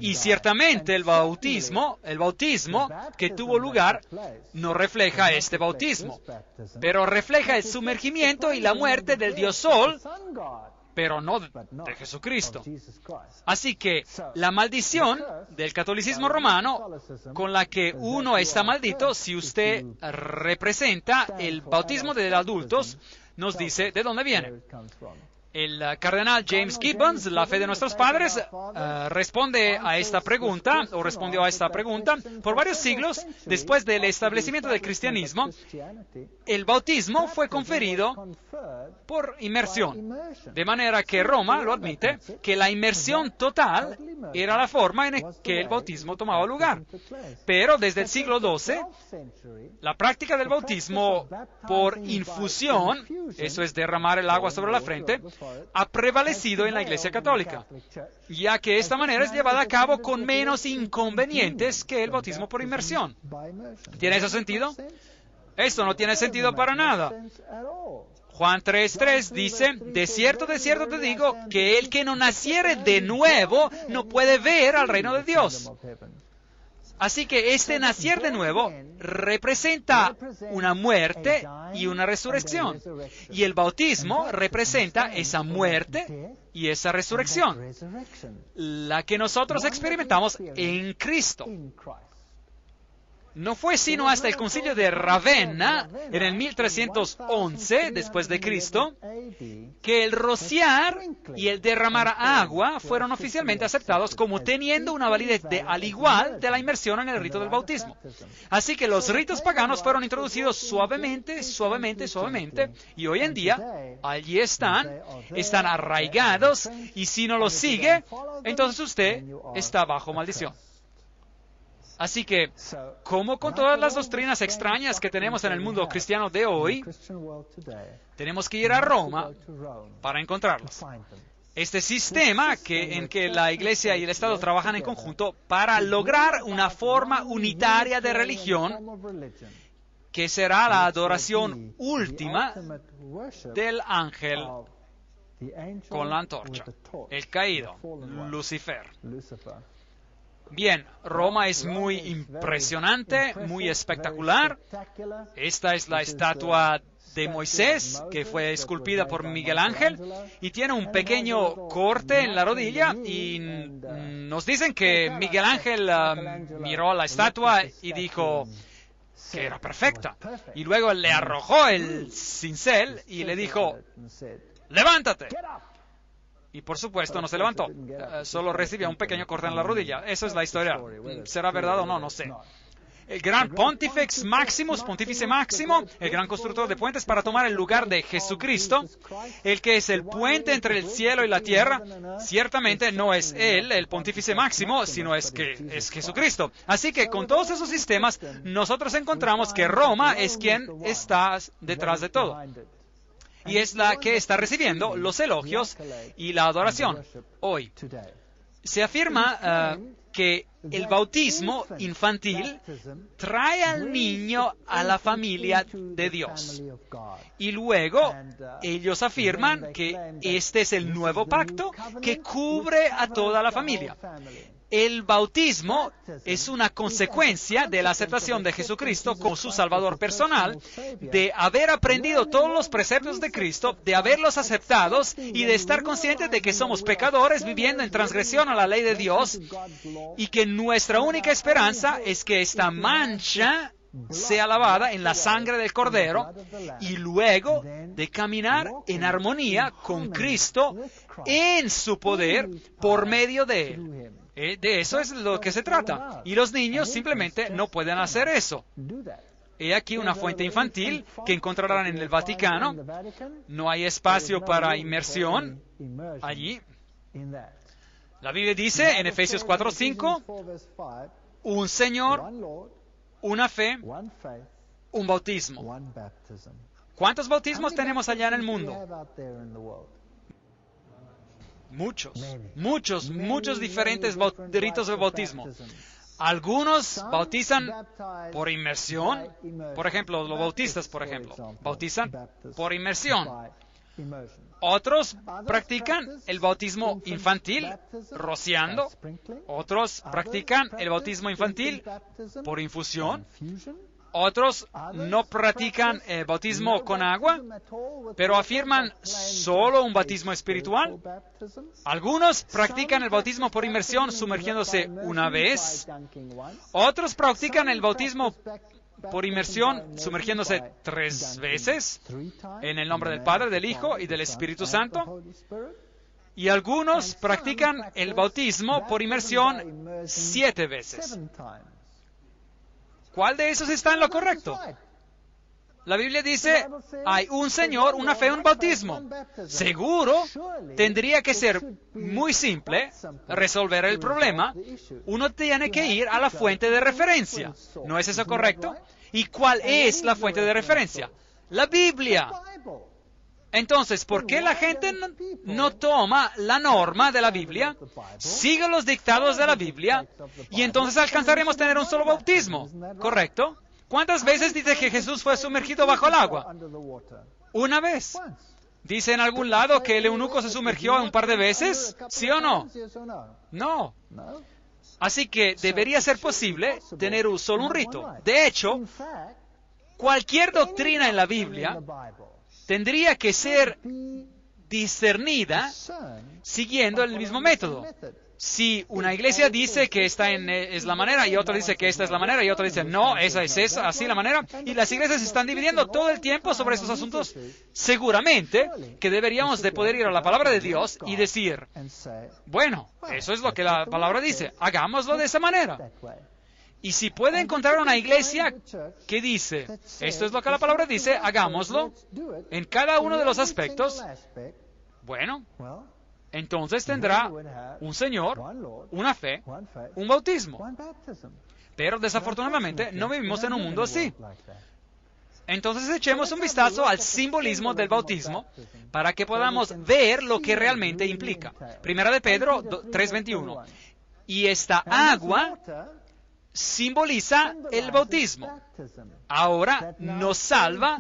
Y ciertamente el bautismo que tuvo lugar no refleja este bautismo, pero refleja el sumergimiento y la muerte del Dios Sol, pero no de Jesucristo. Así que la maldición del catolicismo romano, con la que uno está maldito si usted representa el bautismo de adultos, nos dice de dónde viene. El cardenal James Gibbons, la fe de nuestros padres, respondió a esta pregunta. Por varios siglos, después del establecimiento del cristianismo, el bautismo fue conferido por inmersión. De manera que Roma lo admite, que la inmersión total era la forma en que el bautismo tomaba lugar. Pero desde el siglo XII, la práctica del bautismo por infusión, eso es derramar el agua sobre la frente, ha prevalecido en la Iglesia Católica, ya que esta manera es llevada a cabo con menos inconvenientes que el bautismo por inmersión. ¿Tiene eso sentido? Esto no tiene sentido para nada. Juan 3:3 dice, de cierto te digo, que el que no naciere de nuevo no puede ver al reino de Dios. Así que este nacer de nuevo representa una muerte y una resurrección. Y el bautismo representa esa muerte y esa resurrección, la que nosotros experimentamos en Cristo. No fue sino hasta el concilio de Ravenna, en el 1311 después de Cristo, que el rociar y el derramar agua fueron oficialmente aceptados como teniendo una validez al igual de la inmersión en el rito del bautismo. Así que los ritos paganos fueron introducidos suavemente, y hoy en día allí están arraigados, y si no los sigue, entonces usted está bajo maldición. Así que, como con todas las doctrinas extrañas que tenemos en el mundo cristiano de hoy, tenemos que ir a Roma para encontrarlas. Este sistema en que la Iglesia y el Estado trabajan en conjunto para lograr una forma unitaria de religión, que será la adoración última del ángel con la antorcha, el caído, Lucifer. Bien, Roma es muy impresionante, muy espectacular. Esta es la estatua de Moisés, que fue esculpida por Miguel Ángel, y tiene un pequeño corte en la rodilla, y nos dicen que Miguel Ángel miró a la estatua y dijo que era perfecta. Y luego le arrojó el cincel y le dijo, ¡levántate! Y por supuesto no se levantó, solo recibió un pequeño corte en la rodilla. Esa es la historia. ¿Será verdad o no? No sé. El gran Pontifex Maximus, Pontífice Máximo, el gran constructor de puentes para tomar el lugar de Jesucristo, el que es el puente entre el cielo y la tierra, ciertamente no es él, el Pontífice Máximo, sino es Jesucristo. Así que con todos esos sistemas, nosotros encontramos que Roma es quien está detrás de todo. Y es la que está recibiendo los elogios y la adoración hoy. Se afirma que el bautismo infantil trae al niño a la familia de Dios. Y luego ellos afirman que este es el nuevo pacto que cubre a toda la familia. El bautismo es una consecuencia de la aceptación de Jesucristo como su Salvador personal, de haber aprendido todos los preceptos de Cristo, de haberlos aceptados y de estar conscientes de que somos pecadores viviendo en transgresión a la ley de Dios y que nuestra única esperanza es que esta mancha sea lavada en la sangre del Cordero y luego de caminar en armonía con Cristo en su poder por medio de Él. De eso es lo que se trata. Y los niños simplemente no pueden hacer eso. He aquí una fuente infantil que encontrarán en el Vaticano. No hay espacio para inmersión allí. La Biblia dice en Efesios 4:5, un Señor, una fe, un bautismo. ¿Cuántos bautismos tenemos allá en el mundo? Muchos diferentes ritos de bautismo. Algunos bautizan por inmersión. Por ejemplo, los bautistas, bautizan por inmersión. Otros practican el bautismo infantil rociando. Otros practican el bautismo infantil por infusión. Otros no practican el bautismo con agua, pero afirman solo un bautismo espiritual. Algunos practican el bautismo por inmersión sumergiéndose una vez. Otros practican el bautismo por inmersión sumergiéndose 3 veces en el nombre del Padre, del Hijo y del Espíritu Santo. Y algunos practican el bautismo por inmersión 7 veces. ¿Cuál de esos está en lo correcto? La Biblia dice, hay un Señor, una fe, un bautismo. Seguro, tendría que ser muy simple resolver el problema. Uno tiene que ir a la fuente de referencia. ¿No es eso correcto? ¿Y cuál es la fuente de referencia? La Biblia. Entonces, ¿por qué la gente no toma la norma de la Biblia, sigue los dictados de la Biblia, y entonces alcanzaremos a tener un solo bautismo? ¿Correcto? ¿Cuántas veces dice que Jesús fue sumergido bajo el agua? Una vez. ¿Dice en algún lado que el eunuco se sumergió un par de veces? ¿Sí o no? No. Así que debería ser posible tener solo un rito. De hecho, cualquier doctrina en la Biblia tendría que ser discernida siguiendo el mismo método. Si una iglesia dice que esta es la manera y otra dice que esta es la manera y otra dice no, esa es así la manera, y las iglesias se están dividiendo todo el tiempo sobre estos asuntos, seguramente que deberíamos de poder ir a la palabra de Dios y decir, bueno, eso es lo que la palabra dice, hagámoslo de esa manera. Y si puede encontrar una iglesia que dice, esto es lo que la palabra dice, hagámoslo en cada uno de los aspectos, bueno, entonces tendrá un Señor, una fe, un bautismo. Pero desafortunadamente no vivimos en un mundo así. Entonces echemos un vistazo al simbolismo del bautismo para que podamos ver lo que realmente implica. Primera de Pedro 3:21. Y esta agua simboliza el bautismo. Ahora nos salva,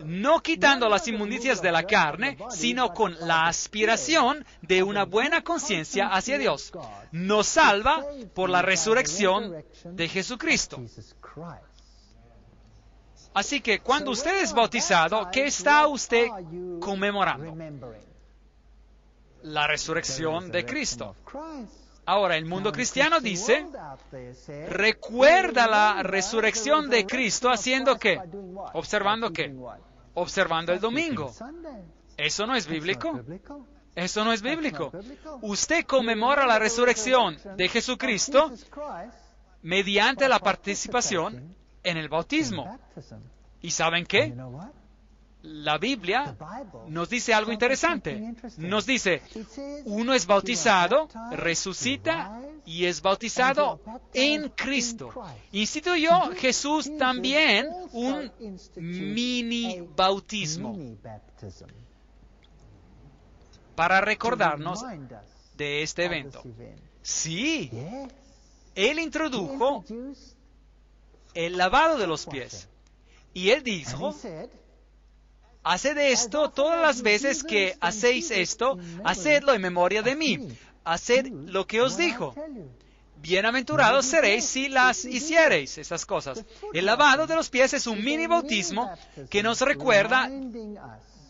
no quitando las inmundicias de la carne, sino con la aspiración de una buena conciencia hacia Dios. Nos salva por la resurrección de Jesucristo. Así que cuando usted es bautizado, ¿qué está usted conmemorando? La resurrección de Cristo. Ahora, el mundo cristiano dice, recuerda la resurrección de Cristo haciendo ¿qué? ¿Observando qué? Observando el domingo. ¿Eso no es bíblico? Eso no es bíblico. Usted conmemora la resurrección de Jesucristo mediante la participación en el bautismo. ¿Y saben qué? La Biblia nos dice algo interesante. Nos dice, uno es bautizado, resucita y es bautizado en Cristo. Instituyó Jesús también un mini bautismo para recordarnos de este evento. Sí, Él introdujo el lavado de los pies. Y Él dijo, haced esto todas las veces que hacéis esto, hacedlo en memoria de mí. Haced lo que os dijo. Bienaventurados seréis si las hiciereis, esas cosas. El lavado de los pies es un mini bautismo que nos recuerda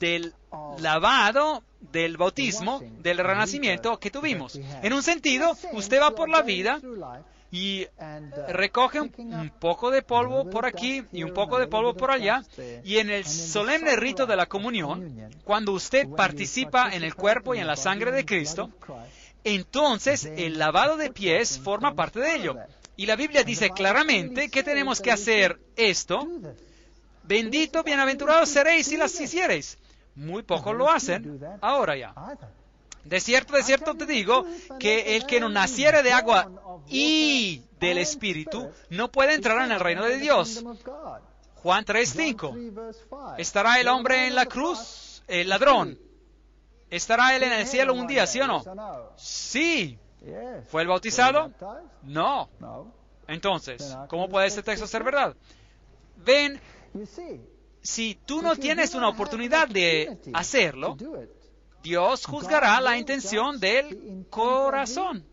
del lavado del bautismo, del renacimiento que tuvimos. En un sentido, usted va por la vida y recoge un poco de polvo por aquí y un poco de polvo por allá, y en el solemne rito de la comunión, cuando usted participa en el cuerpo y en la sangre de Cristo, entonces el lavado de pies forma parte de ello. Y la Biblia dice claramente que tenemos que hacer esto. Bendito, bienaventurados seréis si las hiciereis. Muy pocos lo hacen ahora ya. De cierto te digo que el que no naciere de agua y del Espíritu no puede entrar en el reino de Dios. Juan 3:5. ¿Estará el hombre en la cruz? El ladrón. ¿Estará él en el cielo un día, sí o no? Sí. ¿Fue el bautizado? No. Entonces, ¿cómo puede este texto ser verdad? Ven, si tú no tienes una oportunidad de hacerlo, Dios juzgará la intención del corazón.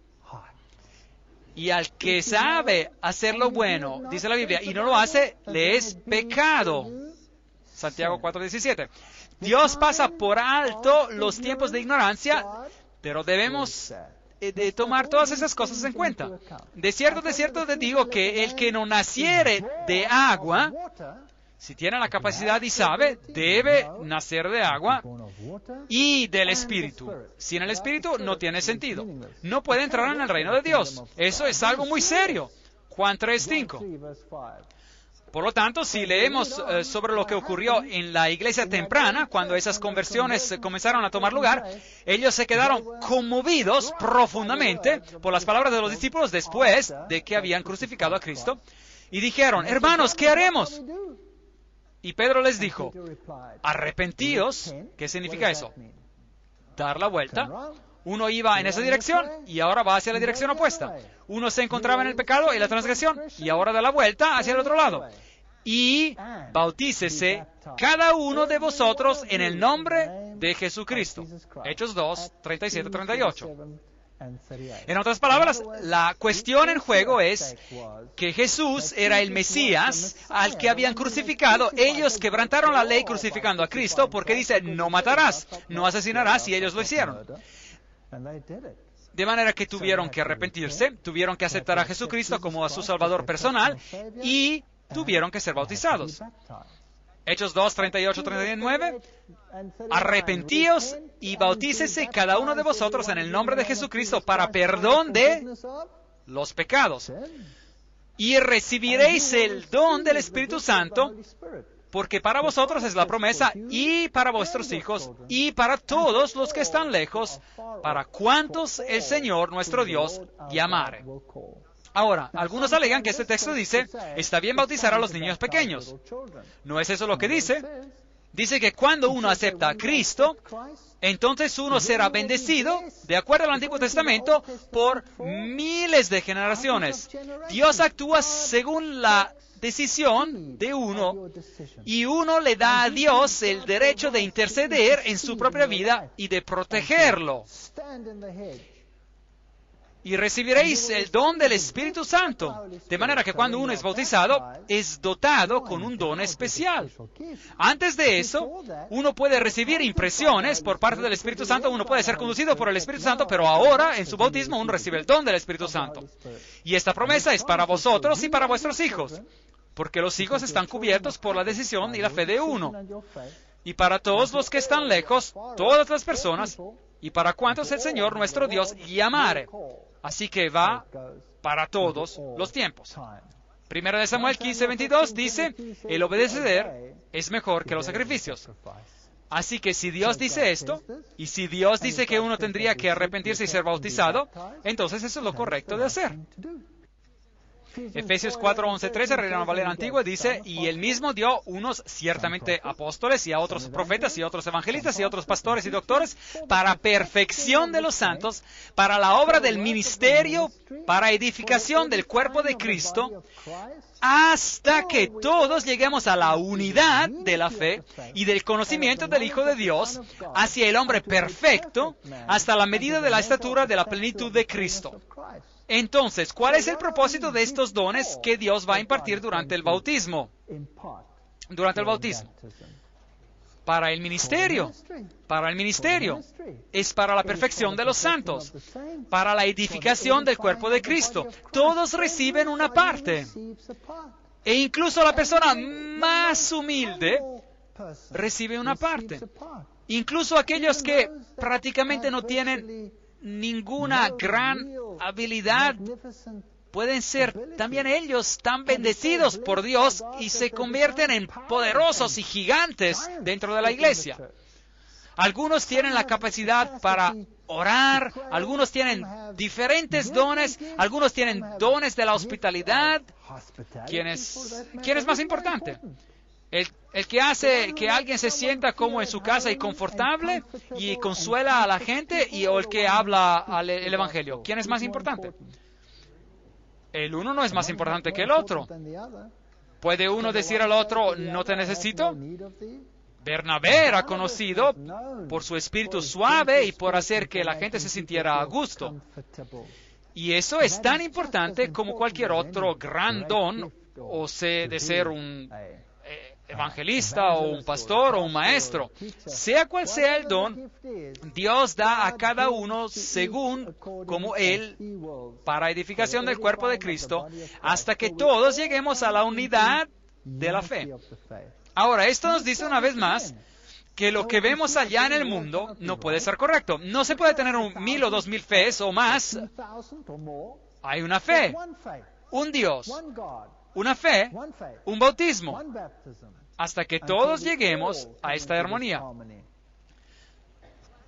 Y al que sabe hacer lo bueno, dice la Biblia, y no lo hace, le es pecado. Santiago 4:17. Dios pasa por alto los tiempos de ignorancia, pero debemos de tomar todas esas cosas en cuenta. De cierto te digo que el que no naciere de agua, si tiene la capacidad y sabe, debe nacer de agua y del Espíritu. Sin el Espíritu no tiene sentido. No puede entrar en el reino de Dios. Eso es algo muy serio. Juan 3:5. Por lo tanto, si leemos sobre lo que ocurrió en la iglesia temprana, cuando esas conversiones comenzaron a tomar lugar, ellos se quedaron conmovidos profundamente por las palabras de los discípulos después de que habían crucificado a Cristo, y dijeron, hermanos, ¿qué haremos? Y Pedro les dijo, arrepentíos. ¿Qué significa eso? Dar la vuelta. Uno iba en esa dirección y ahora va hacia la dirección opuesta. Uno se encontraba en el pecado y la transgresión y ahora da la vuelta hacia el otro lado. Y bautícese cada uno de vosotros en el nombre de Jesucristo. Hechos 2, 37, 38. En otras palabras, la cuestión en juego es que Jesús era el Mesías al que habían crucificado. Ellos quebrantaron la ley crucificando a Cristo porque dice, no matarás, no asesinarás, y ellos lo hicieron. De manera que tuvieron que arrepentirse, tuvieron que aceptar a Jesucristo como a su Salvador personal y tuvieron que ser bautizados. Hechos 2, 38, 39. Arrepentíos y bautícese cada uno de vosotros en el nombre de Jesucristo para perdón de los pecados. Y recibiréis el don del Espíritu Santo, porque para vosotros es la promesa, y para vuestros hijos, y para todos los que están lejos, para cuantos el Señor nuestro Dios llamare. Ahora, algunos alegan que este texto dice, está bien bautizar a los niños pequeños. ¿No es eso lo que dice? Dice que cuando uno acepta a Cristo, entonces uno será bendecido, de acuerdo al Antiguo Testamento, por miles de generaciones. Dios actúa según la decisión de uno, y uno le da a Dios el derecho de interceder en su propia vida y de protegerlo. Y recibiréis el don del Espíritu Santo, de manera que cuando uno es bautizado, es dotado con un don especial. Antes de eso, uno puede recibir impresiones por parte del Espíritu Santo, uno puede ser conducido por el Espíritu Santo, pero ahora, en su bautismo, uno recibe el don del Espíritu Santo. Y esta promesa es para vosotros y para vuestros hijos, porque los hijos están cubiertos por la decisión y la fe de uno. Y para todos los que están lejos, todas las personas, y para cuantos el Señor nuestro Dios llamare. Así que va para todos los tiempos. Primera de Samuel 15:22 dice, el obedecer es mejor que los sacrificios. Así que si Dios dice esto, y si Dios dice que uno tendría que arrepentirse y ser bautizado, entonces eso es lo correcto de hacer. Efesios 4, 11, 13, Reina Valera Antigua, dice, y él mismo dio unos ciertamente apóstoles y a otros profetas y a otros evangelistas y a otros pastores y doctores para perfección de los santos, para la obra del ministerio, para edificación del cuerpo de Cristo, hasta que todos lleguemos a la unidad de la fe y del conocimiento del Hijo de Dios, hacia el hombre perfecto, hasta la medida de la estatura de la plenitud de Cristo. Entonces, ¿cuál es el propósito de estos dones que Dios va a impartir durante el bautismo? Durante el bautismo. Para el ministerio. Para el ministerio. Es para la perfección de los santos. Para la edificación del cuerpo de Cristo. Todos reciben una parte. E incluso la persona más humilde recibe una parte. Incluso aquellos que prácticamente no tienen ninguna gran habilidad, pueden ser también ellos tan bendecidos por Dios y se convierten en poderosos y gigantes dentro de la iglesia. Algunos tienen la capacidad para orar, algunos tienen diferentes dones, algunos tienen dones de la hospitalidad. ¿Quién es más importante? El que hace que alguien se sienta como en su casa y confortable y consuela a la gente, o el que habla el Evangelio. ¿Quién es más importante? El uno no es más importante que el otro. ¿Puede uno decir al otro, no te necesito? Bernabé era conocido por su espíritu suave y por hacer que la gente se sintiera a gusto. Y eso es tan importante como cualquier otro gran don, o sea, de ser un evangelista o un pastor o un maestro. Sea cual sea el don, Dios da a cada uno según como Él, para edificación del cuerpo de Cristo, hasta que todos lleguemos a la unidad de la fe. Ahora, esto nos dice una vez más que lo que vemos allá en el mundo no puede ser correcto. No se puede tener 1,000 o 2,000 fees o más. Hay una fe, un Dios, una fe, un bautismo, hasta que todos lleguemos a esta armonía.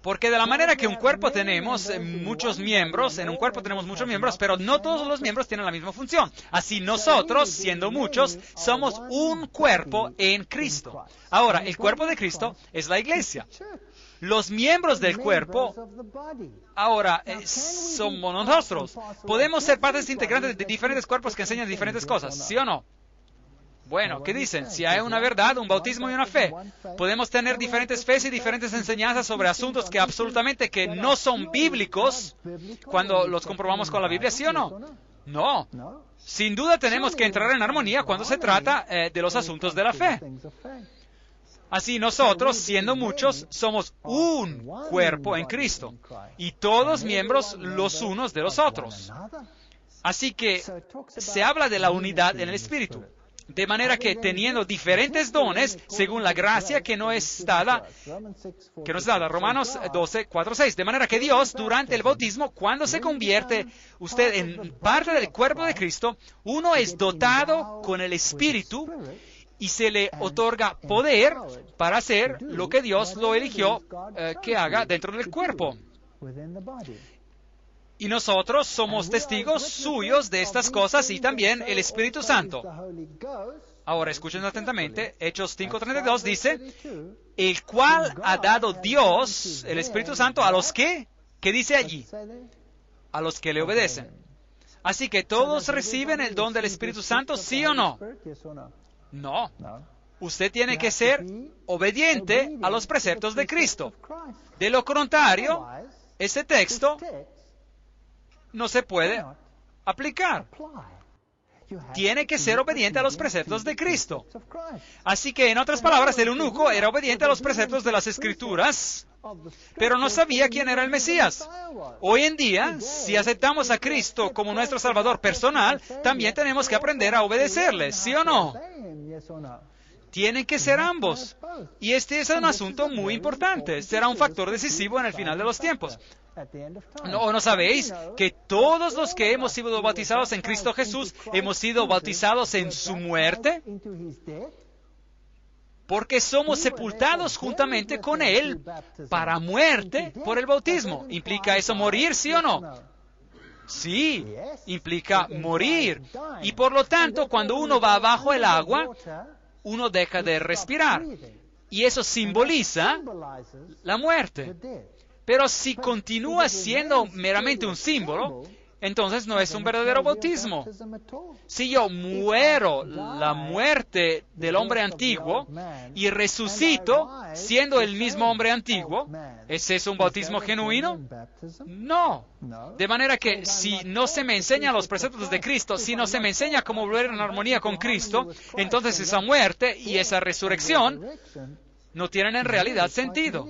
Porque de la manera que un cuerpo tenemos muchos miembros, en un cuerpo tenemos muchos miembros, pero no todos los miembros tienen la misma función. Así nosotros, siendo muchos, somos un cuerpo en Cristo. Ahora, el cuerpo de Cristo es la iglesia. Los miembros del cuerpo, ahora, somos nosotros. Podemos ser partes integrantes de diferentes cuerpos que enseñan diferentes cosas, ¿sí o no? Bueno, ¿qué dicen? Si hay una verdad, un bautismo y una fe, podemos tener diferentes fees y diferentes enseñanzas sobre asuntos que absolutamente que no son bíblicos cuando los comprobamos con la Biblia, ¿sí o no? No. Sin duda tenemos que entrar en armonía cuando se trata de los asuntos de la fe. Así nosotros, siendo muchos, somos un cuerpo en Cristo y todos miembros los unos de los otros. Así que se habla de la unidad en el Espíritu. De manera que teniendo diferentes dones, según la gracia que nos es dada, Romanos 12, 4, 6. De manera que Dios, durante el bautismo, cuando se convierte usted en parte del cuerpo de Cristo, uno es dotado con el Espíritu y se le otorga poder para hacer lo que Dios lo eligió que haga dentro del cuerpo. Y nosotros somos testigos suyos de estas cosas y también el Espíritu Santo. Ahora, escuchen atentamente. Hechos 5:32 dice, el cual ha dado Dios, el Espíritu Santo, a los que, ¿qué dice allí? A los que le obedecen. Así que todos reciben el don del Espíritu Santo, ¿sí o no? No. Usted tiene que ser obediente a los preceptos de Cristo. De lo contrario, este texto no se puede aplicar. Tiene que ser obediente a los preceptos de Cristo. Así que, en otras palabras, el eunuco era obediente a los preceptos de las Escrituras, pero no sabía quién era el Mesías. Hoy en día, si aceptamos a Cristo como nuestro Salvador personal, también tenemos que aprender a obedecerle, ¿sí o no? Tienen que ser ambos. Y este es un asunto muy importante. Será un factor decisivo en el final de los tiempos. ¿No sabéis que todos los que hemos sido bautizados en Cristo Jesús hemos sido bautizados en su muerte? Porque somos sepultados juntamente con Él para muerte por el bautismo. ¿Implica eso morir, sí o no? Sí, implica morir. Y por lo tanto, cuando uno va bajo el agua, uno deja de respirar. Y eso simboliza la muerte. Pero si continúa siendo meramente un símbolo, entonces no es un verdadero bautismo. Si yo muero la muerte del hombre antiguo y resucito siendo el mismo hombre antiguo, ¿es eso un bautismo genuino? No. De manera que si no se me enseñan los preceptos de Cristo, si no se me enseña cómo volver en armonía con Cristo, entonces esa muerte y esa resurrección no tienen en realidad sentido.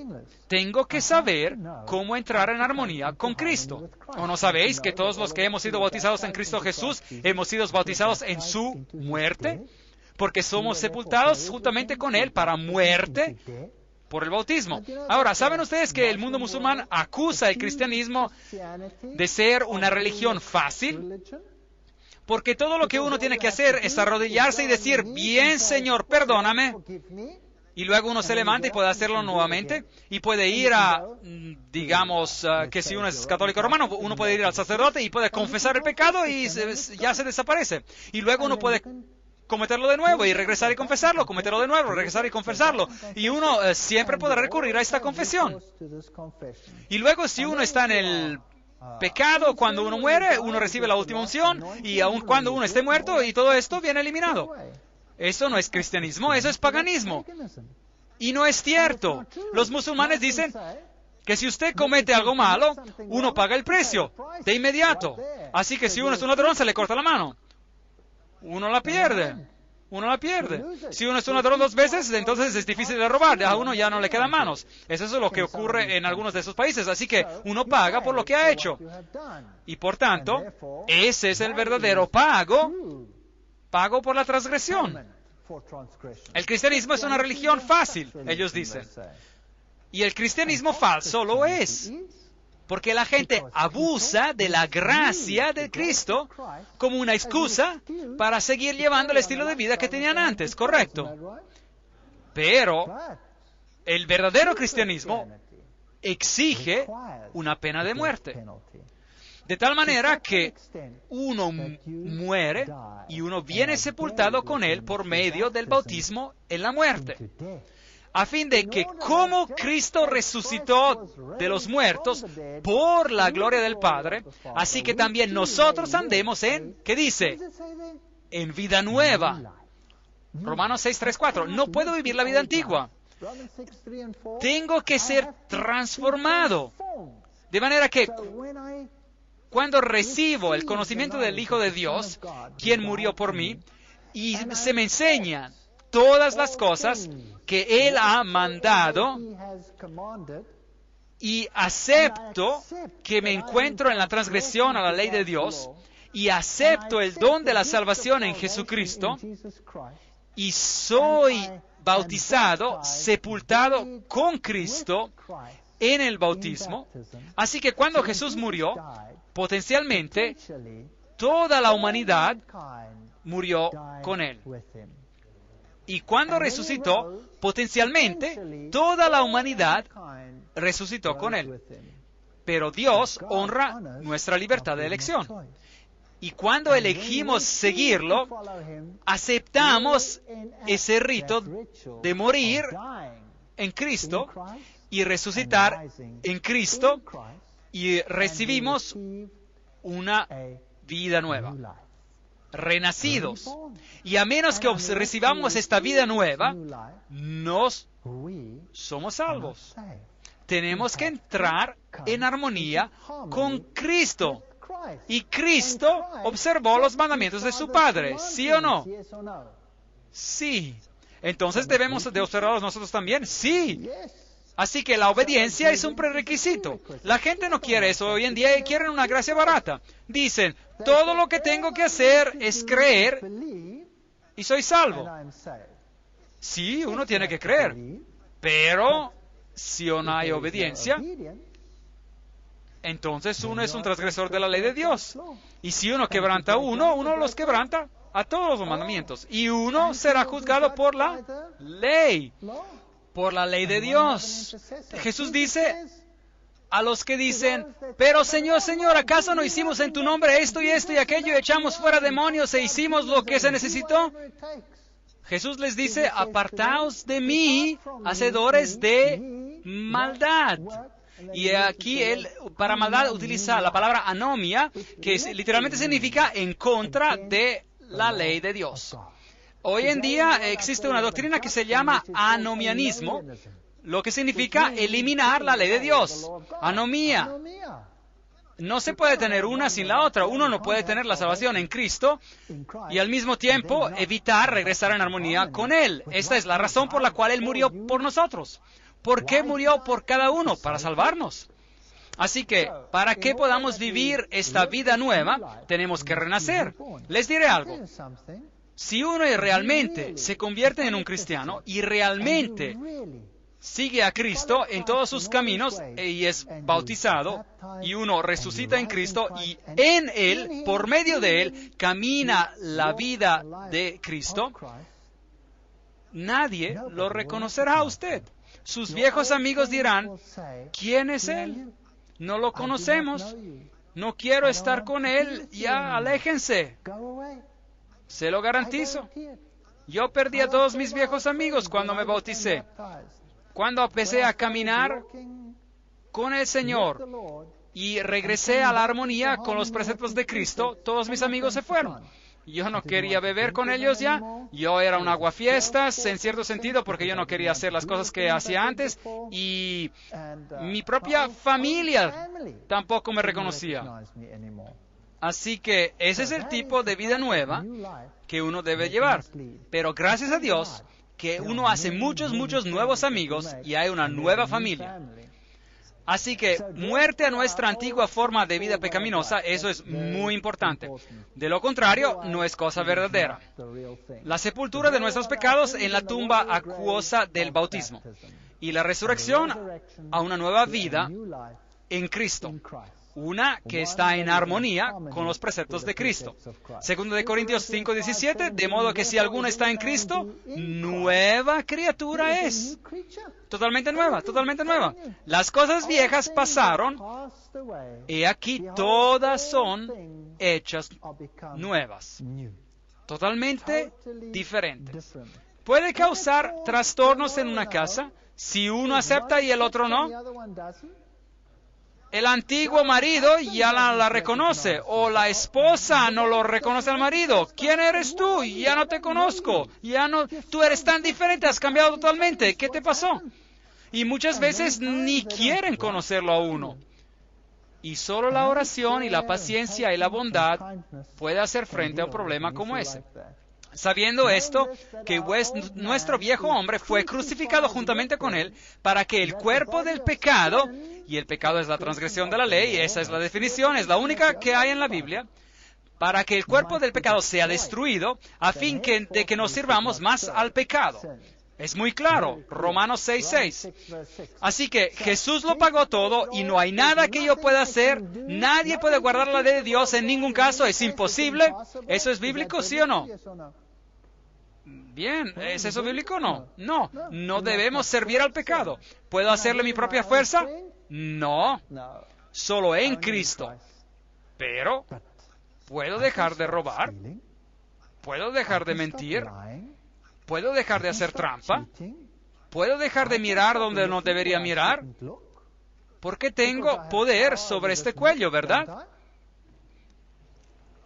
Tengo que saber cómo entrar en armonía con Cristo. ¿O no sabéis que todos los que hemos sido bautizados en Cristo Jesús hemos sido bautizados en su muerte? Porque somos sepultados juntamente con Él para muerte por el bautismo. Ahora, ¿saben ustedes que el mundo musulmán acusa el cristianismo de ser una religión fácil? Porque todo lo que uno tiene que hacer es arrodillarse y decir, bien, Señor, perdóname. Y luego uno se levanta y puede hacerlo nuevamente. Y puede ir a, digamos, que si uno es católico romano, uno puede ir al sacerdote y puede confesar el pecado y ya se desaparece. Y luego uno puede cometerlo de nuevo y regresar y confesarlo, cometerlo de nuevo, regresar y confesarlo. Y uno siempre podrá recurrir a esta confesión. Y luego si uno está en el pecado, cuando uno muere, uno recibe la última unción y aun cuando uno esté muerto y todo esto viene eliminado. Eso no es cristianismo, eso es paganismo. Y no es cierto. Los musulmanes dicen que si usted comete algo malo, uno paga el precio de inmediato. Así que si uno es un ladrón, se le corta la mano. Uno la pierde. Uno la pierde. Si uno es un ladrón 2 veces, entonces es difícil de robar. A uno ya no le quedan manos. Eso es lo que ocurre en algunos de esos países. Así que uno paga por lo que ha hecho. Y por tanto, ese es el verdadero pago por la transgresión. El cristianismo es una religión fácil, ellos dicen. Y el cristianismo falso lo es. Porque la gente abusa de la gracia de Cristo como una excusa para seguir llevando el estilo de vida que tenían antes, ¿correcto? Pero el verdadero cristianismo exige una pena de muerte. De tal manera que uno muere y uno viene sepultado con Él por medio del bautismo en la muerte. A fin de que como Cristo resucitó de los muertos por la gloria del Padre, así que también nosotros andemos en, ¿qué dice? En vida nueva. Romanos 6, 3, 4. No puedo vivir la vida antigua. Tengo que ser transformado. De manera que cuando recibo el conocimiento del Hijo de Dios, quien murió por mí, y se me enseñan todas las cosas que Él ha mandado, y acepto que me encuentro en la transgresión a la ley de Dios, y acepto el don de la salvación en Jesucristo, y soy bautizado, sepultado con Cristo en el bautismo. Así que cuando Jesús murió, potencialmente toda la humanidad murió con Él. Y cuando resucitó, potencialmente toda la humanidad resucitó con Él. Pero Dios honra nuestra libertad de elección. Y cuando elegimos seguirlo, aceptamos ese rito de morir en Cristo y resucitar en Cristo, y recibimos una vida nueva, renacidos. Y a menos que recibamos esta vida nueva, no somos salvos. Tenemos que entrar en armonía con Cristo. Y Cristo observó los mandamientos de su Padre, ¿sí o no? Sí. Entonces debemos de observarlos nosotros también, sí. Así que la obediencia es un prerequisito. La gente no quiere eso hoy en día y quieren una gracia barata. Dicen, todo lo que tengo que hacer es creer y soy salvo. Sí, uno tiene que creer. Pero si no hay obediencia, entonces uno es un transgresor de la ley de Dios. Y si uno quebranta uno los quebranta a todos los mandamientos. Y uno será juzgado por la ley. Por la ley de Dios. Jesús dice, a los que dicen, pero Señor, Señor, ¿acaso no hicimos en tu nombre esto y aquello, echamos fuera demonios e hicimos lo que se necesitó? Jesús les dice, apartaos de mí, hacedores de maldad. Y aquí él, para maldad, utiliza la palabra anomia, que literalmente significa en contra de la ley de Dios. Hoy en día existe una doctrina que se llama anomianismo, lo que significa eliminar la ley de Dios. Anomía. No se puede tener una sin la otra. Uno no puede tener la salvación en Cristo y al mismo tiempo evitar regresar en armonía con Él. Esta es la razón por la cual Él murió por nosotros. ¿Por qué murió por cada uno? Para salvarnos. Así que, para que podamos vivir esta vida nueva, tenemos que renacer. Les diré algo. Si uno realmente se convierte en un cristiano y realmente sigue a Cristo en todos sus caminos y es bautizado, y uno resucita en Cristo y en Él, por medio de Él, camina la vida de Cristo, nadie lo reconocerá a usted. Sus viejos amigos dirán, ¿quién es Él? No lo conocemos. No quiero estar con Él. Ya, aléjense. Se lo garantizo. Yo perdí a todos mis viejos amigos cuando me bauticé. Cuando empecé a caminar con el Señor y regresé a la armonía con los preceptos de Cristo, todos mis amigos se fueron. Yo no quería beber con ellos ya. Yo era un aguafiestas, en cierto sentido, porque yo no quería hacer las cosas que hacía antes. Y mi propia familia tampoco me reconocía. Así que ese es el tipo de vida nueva que uno debe llevar. Pero gracias a Dios, que uno hace muchos nuevos amigos y hay una nueva familia. Así que muerte a nuestra antigua forma de vida pecaminosa, eso es muy importante. De lo contrario, no es cosa verdadera. La sepultura de nuestros pecados en la tumba acuosa del bautismo y la resurrección a una nueva vida en Cristo. Una que está en armonía con los preceptos de Cristo. Segundo de Corintios 5:17, de modo que si alguno está en Cristo, nueva criatura es. Totalmente nueva, totalmente nueva. Las cosas viejas pasaron, y aquí todas son hechas nuevas. Totalmente diferentes. Puede causar trastornos en una casa si uno acepta y el otro no. El antiguo marido ya la reconoce, o la esposa no lo reconoce al marido. ¿Quién eres tú? Ya no te conozco. Tú eres tan diferente, has cambiado totalmente. ¿Qué te pasó? Y muchas veces ni quieren conocerlo a uno. Y solo la oración y la paciencia y la bondad puede hacer frente a un problema como ese. Sabiendo esto, que nuestro viejo hombre fue crucificado juntamente con él para que el cuerpo del pecado, y el pecado es la transgresión de la ley, esa es la definición, es la única que hay en la Biblia, para que el cuerpo del pecado sea destruido, a fin de que nos sirvamos más al pecado. Es muy claro, Romanos 6:6. Así que Jesús lo pagó todo y no hay nada que yo pueda hacer. Nadie puede guardar la ley de Dios en ningún caso. Es imposible. ¿Eso es bíblico, sí o no? Bien, ¿es eso bíblico o no? No debemos servir al pecado. ¿Puedo hacerle mi propia fuerza? No, solo en Cristo. Pero, ¿puedo dejar de robar? ¿Puedo dejar de mentir? ¿Puedo dejar de hacer trampa? ¿Puedo dejar de mirar donde no debería mirar? Porque tengo poder sobre este cuello, ¿verdad?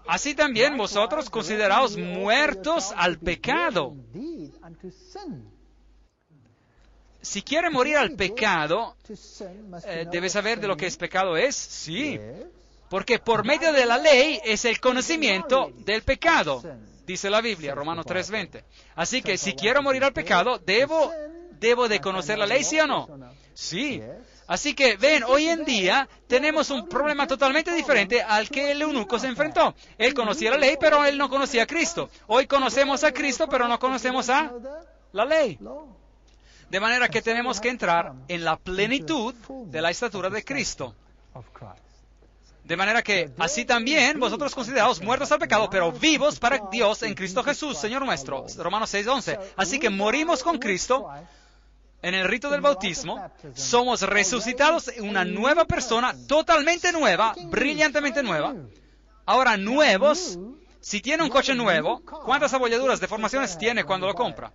Así también vosotros consideraos muertos al pecado. Si quiere morir al pecado, ¿debe saber de lo que es pecado es? Sí. Porque por medio de la ley es el conocimiento del pecado. Dice la Biblia, Romanos 3:20. Así que si quiero morir al pecado, ¿debo de conocer la ley, sí o no? Sí. Así que, ven, hoy en día tenemos un problema totalmente diferente al que el eunuco se enfrentó. Él conocía la ley, pero él no conocía a Cristo. Hoy conocemos a Cristo, pero no conocemos a la ley. De manera que tenemos que entrar en la plenitud de la estatura de Cristo. De manera que, así también, vosotros consideraos muertos al pecado, pero vivos para Dios en Cristo Jesús, Señor nuestro. Romanos 6:11. Así que morimos con Cristo. en el rito del bautismo, somos resucitados en una nueva persona, totalmente nueva, brillantemente nueva. Ahora, nuevos, si tiene un coche nuevo, ¿cuántas abolladuras, deformaciones tiene cuando lo compra?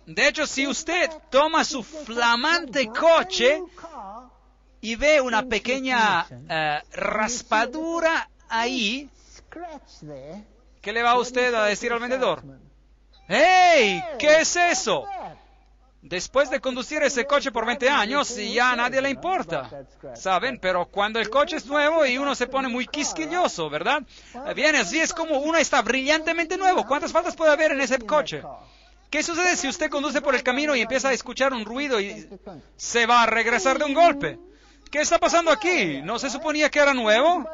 De hecho, si usted toma su flamante coche y ve una pequeña raspadura ahí, ¿qué le va a usted a decir al vendedor? ¡Hey! ¿Qué es eso? Después de conducir ese coche por 20 años, ya a nadie le importa, ¿saben? Pero cuando el coche es nuevo y uno se pone muy quisquilloso, ¿verdad? Bien, así es como uno está brillantemente nuevo. ¿Cuántas faltas puede haber en ese coche? ¿Qué sucede si usted conduce por el camino y empieza a escuchar un ruido y se va a regresar de un golpe? ¿Qué está pasando aquí? ¿No se suponía que era nuevo?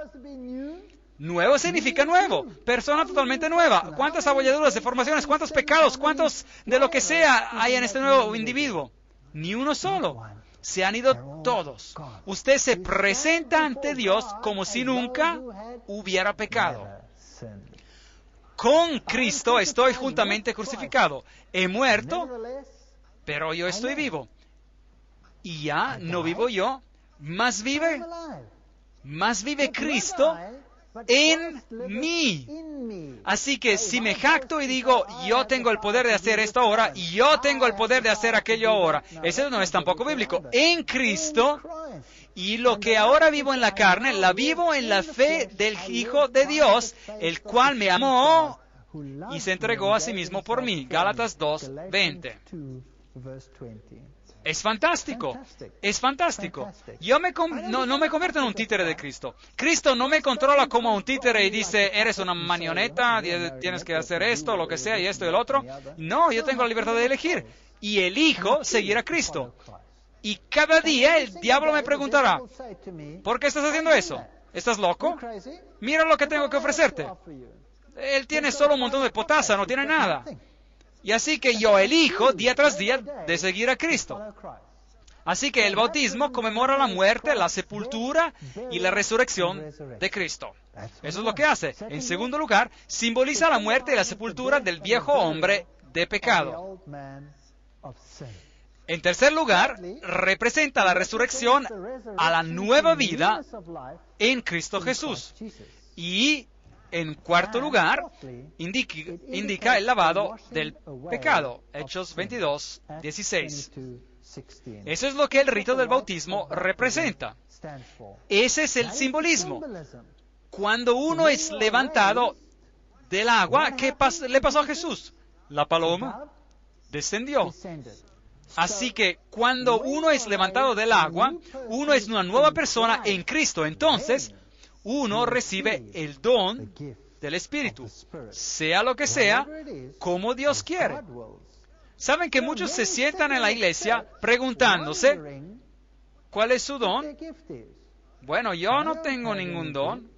Nuevo significa nuevo, persona totalmente nueva. ¿Cuántas abolladuras, deformaciones, cuántos pecados, cuántos de lo que sea hay en este nuevo individuo? Ni uno solo. Se han ido todos. Usted se presenta ante Dios como si nunca hubiera pecado. Con Cristo estoy juntamente crucificado. He muerto, pero yo estoy vivo. Y ya no vivo yo, más vive Cristo en mí. Así que si me jacto y digo, yo tengo el poder de hacer esto ahora, y yo tengo el poder de hacer aquello ahora, eso no es tampoco bíblico. En Cristo, y lo que ahora vivo en la carne, la vivo en la fe del Hijo de Dios, el cual me amó y se entregó a sí mismo por mí. Gálatas 2:20. Es fantástico, es fantástico. Yo no me convierto en un títere de Cristo. Cristo no me controla como un títere y dice, eres una marioneta, tienes que hacer esto, lo que sea, y esto y el otro. No, yo tengo la libertad de elegir. Y elijo seguir a Cristo. Y cada día el diablo me preguntará, ¿por qué estás haciendo eso? ¿Estás loco? Mira lo que tengo que ofrecerte. Él tiene solo un montón de potasa, no tiene nada. Y así que yo elijo día tras día de seguir a Cristo. Así que el bautismo conmemora la muerte, la sepultura y la resurrección de Cristo. Eso es lo que hace. En segundo lugar, simboliza la muerte y la sepultura del viejo hombre de pecado. En tercer lugar, representa la resurrección a la nueva vida en Cristo Jesús. Y en cuarto lugar, indica el lavado del pecado. Hechos 22:16. Eso es lo que el rito del bautismo representa. Ese es el simbolismo. Cuando uno es levantado del agua, ¿qué le pasó a Jesús? La paloma descendió. Así que cuando uno es levantado del agua, uno es una nueva persona en Cristo. Entonces, uno recibe el don del Espíritu, sea lo que sea, como Dios quiere. ¿Saben que muchos se sientan en la iglesia preguntándose, ¿cuál es su don? Bueno, yo no tengo ningún don.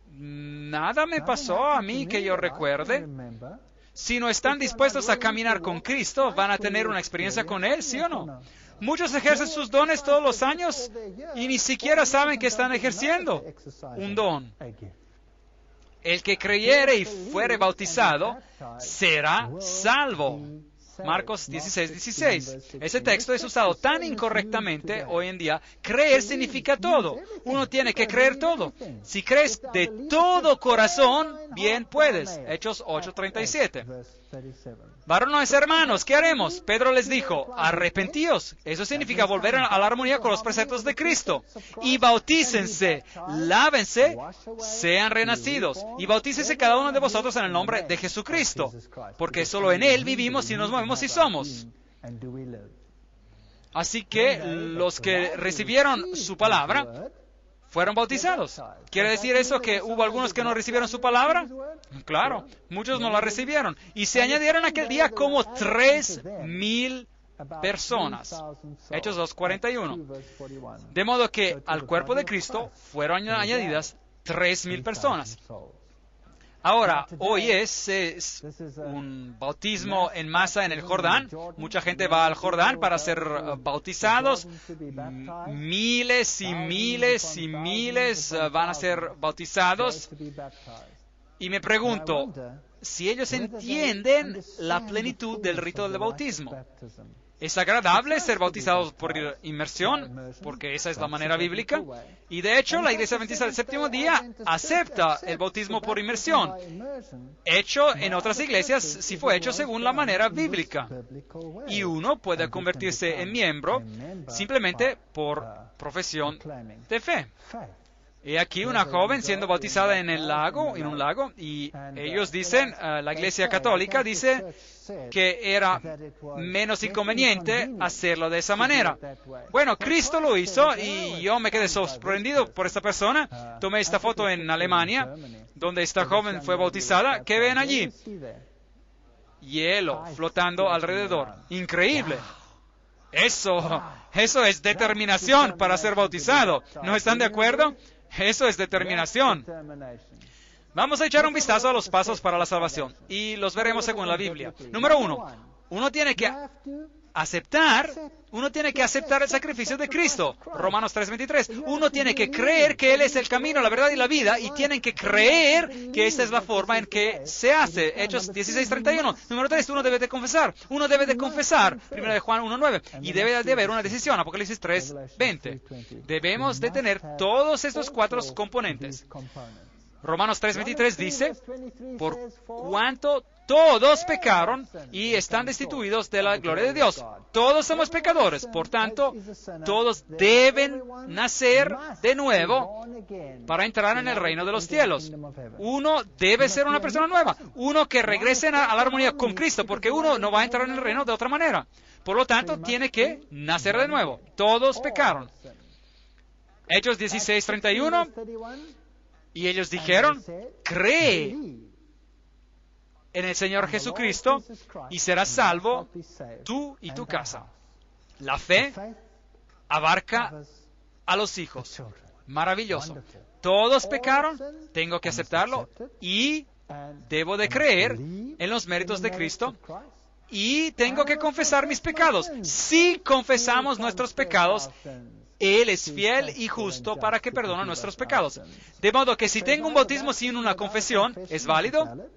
Nada me pasó a mí que yo recuerde. Si no están dispuestos a caminar con Cristo, ¿van a tener una experiencia con Él, sí o no? Muchos ejercen sus dones todos los años y ni siquiera saben que están ejerciendo un don. El que creyere y fuere bautizado será salvo. Marcos 16:16. Ese texto es usado tan incorrectamente hoy en día. Creer significa todo. Uno tiene que creer todo. Si crees de todo corazón, bien puedes. Hechos 8:37. Varones hermanos, ¿qué haremos? Pedro les dijo, arrepentíos. Eso significa volver a la armonía con los preceptos de Cristo. Y bautícense, lávense, sean renacidos. Y bautícese cada uno de vosotros en el nombre de Jesucristo. Porque solo en Él vivimos y nos movemos y somos. Así que los que recibieron su palabra fueron bautizados. ¿Quiere decir eso que hubo algunos que no recibieron su palabra? Claro, muchos no la recibieron. Y se añadieron aquel día como 3,000 personas. Hechos 2:41. De modo que al cuerpo de Cristo fueron añadidas 3,000 personas. Ahora, hoy es un bautismo en masa en el Jordán. Mucha gente va al Jordán para ser bautizados. Miles y miles y miles van a ser bautizados. Y me pregunto si ellos entienden la plenitud del rito del bautismo. Es agradable ser bautizados por inmersión, porque esa es la manera bíblica. Y de hecho, la Iglesia Adventista del Séptimo Día acepta el bautismo por inmersión. Hecho en otras iglesias, sí fue hecho según la manera bíblica. Y uno puede convertirse en miembro simplemente por profesión de fe. Y aquí una joven siendo bautizada en un lago, y ellos dicen, la Iglesia Católica dice que era menos inconveniente hacerlo de esa manera. Bueno, Cristo lo hizo y yo me quedé sorprendido por esta persona. Tomé esta foto en Alemania, donde esta joven fue bautizada. ¿Qué ven allí? Hielo flotando alrededor. Increíble. Eso es determinación para ser bautizado. ¿No están de acuerdo? Eso es determinación. Vamos a echar un vistazo a los pasos para la salvación y los veremos según la Biblia. Número 1, uno tiene que aceptar el sacrificio de Cristo. Romanos 3:23. Uno tiene que creer que Él es el camino, la verdad y la vida, y tienen que creer que esta es la forma en que se hace. Hechos 16:31. Número 3, uno debe de confesar. 1 de Juan 1:9. Y debe de haber una decisión. Apocalipsis 3:20. Debemos de tener todos estos 4 componentes. Romanos 3:23 dice, por cuanto todos pecaron y están destituidos de la gloria de Dios. Todos somos pecadores, por tanto, todos deben nacer de nuevo para entrar en el reino de los cielos. Uno debe ser una persona nueva, uno que regrese a la armonía con Cristo, porque uno no va a entrar en el reino de otra manera. Por lo tanto, tiene que nacer de nuevo. Todos pecaron. Hechos 16:31. Y ellos dijeron, cree en el Señor Jesucristo y serás salvo tú y tu casa. La fe abarca a los hijos. Maravilloso. Todos pecaron, tengo que aceptarlo y debo de creer en los méritos de Cristo y tengo que confesar mis pecados. Si confesamos nuestros pecados, Él es fiel y justo para que perdone nuestros pecados. De modo que si tengo un bautismo sin una confesión, ¿es válido?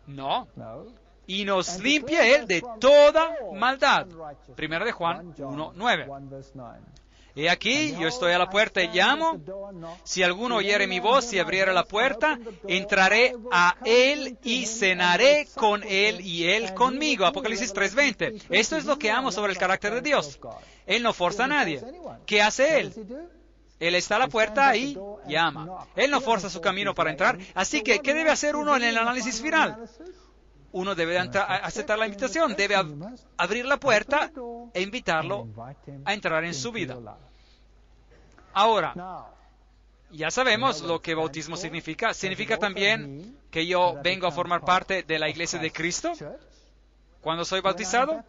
No. Y nos limpia Él de toda maldad. 1 de Juan 1:9. He aquí, yo estoy a la puerta y llamo. Si alguno oyere mi voz y abriere la puerta, entraré a él y cenaré con él y él conmigo. Apocalipsis 3:20. Esto es lo que amo sobre el carácter de Dios. Él no forza a nadie. ¿Qué hace Él? Él está a la puerta y llama. Él no forza su camino para entrar. Así que, ¿qué debe hacer uno en el análisis final? Uno debe aceptar la invitación, debe abrir la puerta e invitarlo a entrar en su vida. Ahora, ya sabemos lo que bautismo significa. ¿Significa también que yo vengo a formar parte de la iglesia de Cristo cuando soy bautizado?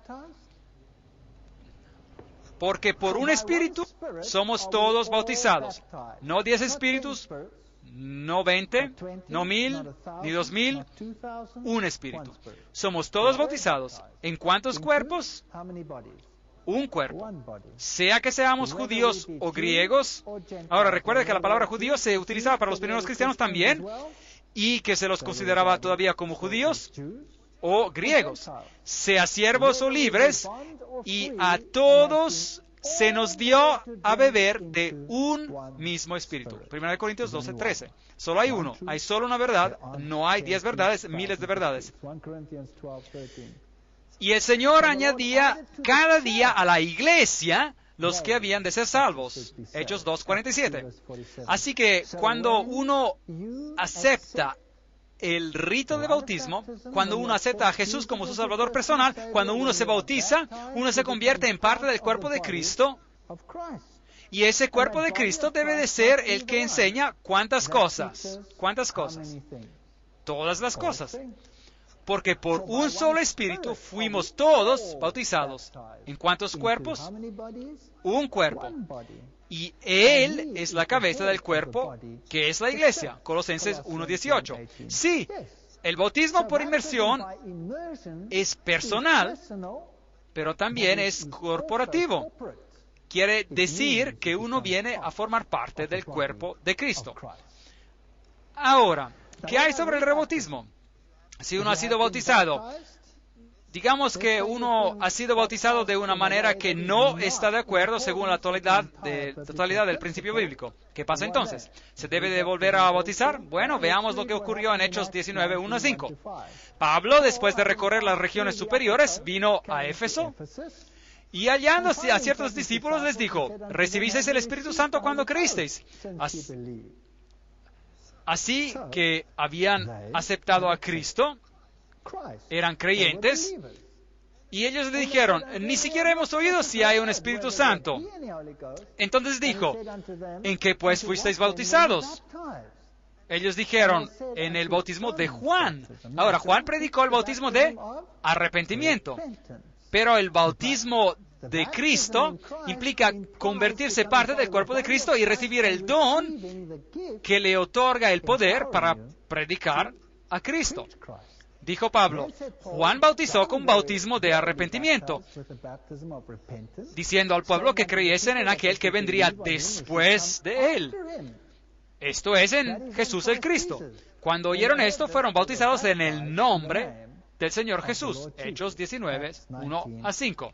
Porque por un espíritu somos todos bautizados. No 10 espíritus, no 20, no 1000, ni 2000, un espíritu. Somos todos bautizados. ¿En cuántos cuerpos? Un cuerpo. Sea que seamos judíos o griegos. Ahora, recuerda que la palabra judío se utilizaba para los primeros cristianos también, y que se los consideraba todavía como judíos o griegos, sea siervos o libres, y a todos se nos dio a beber de un mismo espíritu. 1 Corintios 12:13. Solo hay uno, hay solo una verdad, no hay 10 verdades, miles de verdades. Y el Señor añadía cada día a la iglesia los que habían de ser salvos. Hechos 2:47. Así que cuando uno acepta el rito de bautismo, cuando uno acepta a Jesús como su Salvador personal, cuando uno se bautiza, uno se convierte en parte del cuerpo de Cristo. Y ese cuerpo de Cristo debe de ser el que enseña ¿cuántas cosas? ¿Cuántas cosas? Todas las cosas. Porque por un solo espíritu fuimos todos bautizados. ¿En cuántos cuerpos? Un cuerpo. Y Él es la cabeza del cuerpo, que es la iglesia. Colosenses 1:18. Sí, el bautismo por inmersión es personal, pero también es corporativo. Quiere decir que uno viene a formar parte del cuerpo de Cristo. Ahora, ¿qué hay sobre el rebautismo? Si uno ha sido bautizado, digamos que uno ha sido bautizado de una manera que no está de acuerdo según la totalidad del principio bíblico. ¿Qué pasa entonces? ¿Se debe de volver a bautizar? Bueno, veamos lo que ocurrió en Hechos 19, 1 a 5. Pablo, después de recorrer las regiones superiores, vino a Éfeso y hallando a ciertos discípulos les dijo, ¿recibisteis el Espíritu Santo cuando creísteis? Así que habían aceptado a Cristo, eran creyentes, y ellos le dijeron, ni siquiera hemos oído si hay un Espíritu Santo. Entonces dijo, ¿en qué pues fuisteis bautizados? Ellos dijeron, en el bautismo de Juan. Ahora, Juan predicó el bautismo de arrepentimiento, pero el bautismo de Cristo implica convertirse parte del cuerpo de Cristo y recibir el don que le otorga el poder para predicar a Cristo. Dijo Pablo, Juan bautizó con bautismo de arrepentimiento, diciendo al pueblo que creyesen en aquel que vendría después de él. Esto es en Jesús el Cristo. Cuando oyeron esto, fueron bautizados en el nombre del Señor Jesús. Hechos 19, 1 a 5.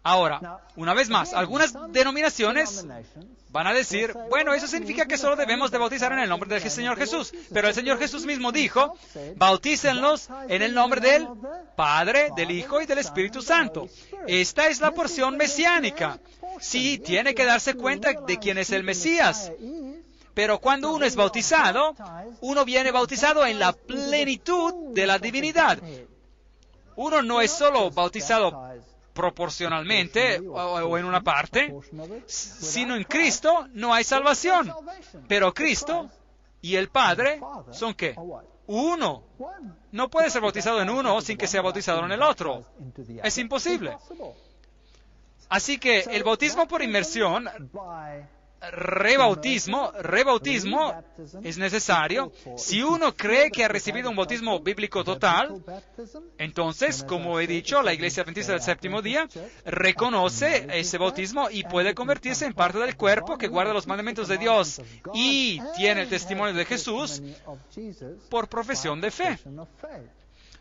Ahora, una vez más, algunas denominaciones van a decir, bueno, eso significa que solo debemos de bautizar en el nombre del Señor Jesús. Pero el Señor Jesús mismo dijo, bautícenlos en el nombre del Padre, del Hijo y del Espíritu Santo. Esta es la porción mesiánica. Sí, tiene que darse cuenta de quién es el Mesías. Pero cuando uno es bautizado, uno viene bautizado en la plenitud de la divinidad. Uno no es solo bautizado proporcionalmente o en una parte, sino en Cristo no hay salvación. Pero Cristo y el Padre son ¿qué? Uno. No puede ser bautizado en uno sin que sea bautizado en el otro. Es imposible. Así que el bautismo por inmersión, rebautismo es necesario. Si uno cree que ha recibido un bautismo bíblico total, entonces, como he dicho, la Iglesia Adventista del Séptimo Día reconoce ese bautismo y puede convertirse en parte del cuerpo que guarda los mandamientos de Dios y tiene el testimonio de Jesús por profesión de fe.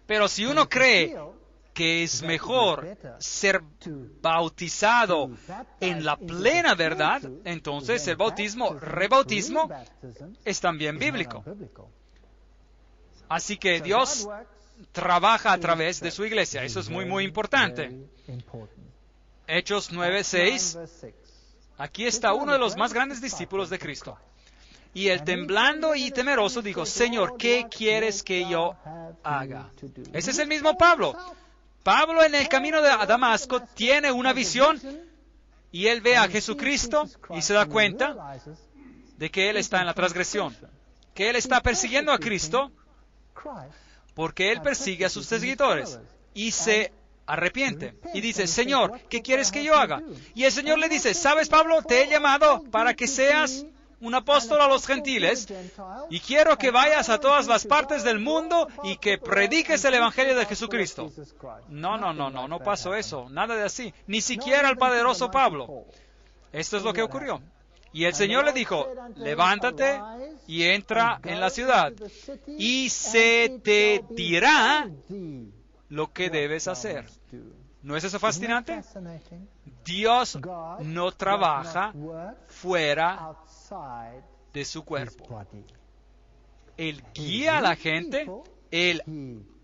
Pero si uno cree que es mejor ser bautizado en la plena verdad, entonces el rebautismo, es también bíblico. Así que Dios trabaja a través de su iglesia. Eso es muy, muy importante. Hechos 9:6. Aquí está uno de los más grandes discípulos de Cristo. Y él, temblando y temeroso, dijo, Señor, ¿qué quieres que yo haga? Ese es el mismo Pablo. Pablo en el camino a Damasco tiene una visión y él ve a Jesucristo y se da cuenta de que él está en la transgresión, que él está persiguiendo a Cristo porque él persigue a sus seguidores y se arrepiente y dice, Señor, ¿qué quieres que yo haga? Y el Señor le dice, ¿sabes, Pablo? Te he llamado para que seas un apóstol a los gentiles, y quiero que vayas a todas las partes del mundo y que prediques el Evangelio de Jesucristo. No pasó eso, nada de así, ni siquiera el poderoso Pablo. Esto es lo que ocurrió. Y el Señor le dijo, levántate y entra en la ciudad, y se te dirá lo que debes hacer. ¿No es eso fascinante? Dios no trabaja fuera de su cuerpo. Él guía a la gente, Él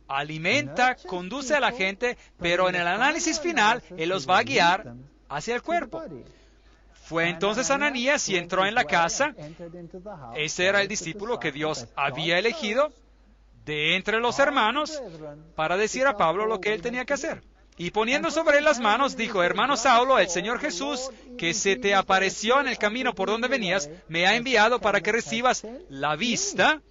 alimenta, conduce a la gente, pero en el análisis final, Él los va a guiar hacia el cuerpo. Fue entonces Ananías y entró en la casa. Ese era el discípulo que Dios había elegido de entre los hermanos para decir a Pablo lo que él tenía que hacer. Y poniendo sobre él las manos, dijo, hermano Saulo, el Señor Jesús, que se te apareció en el camino por donde venías, me ha enviado para que recibas la vista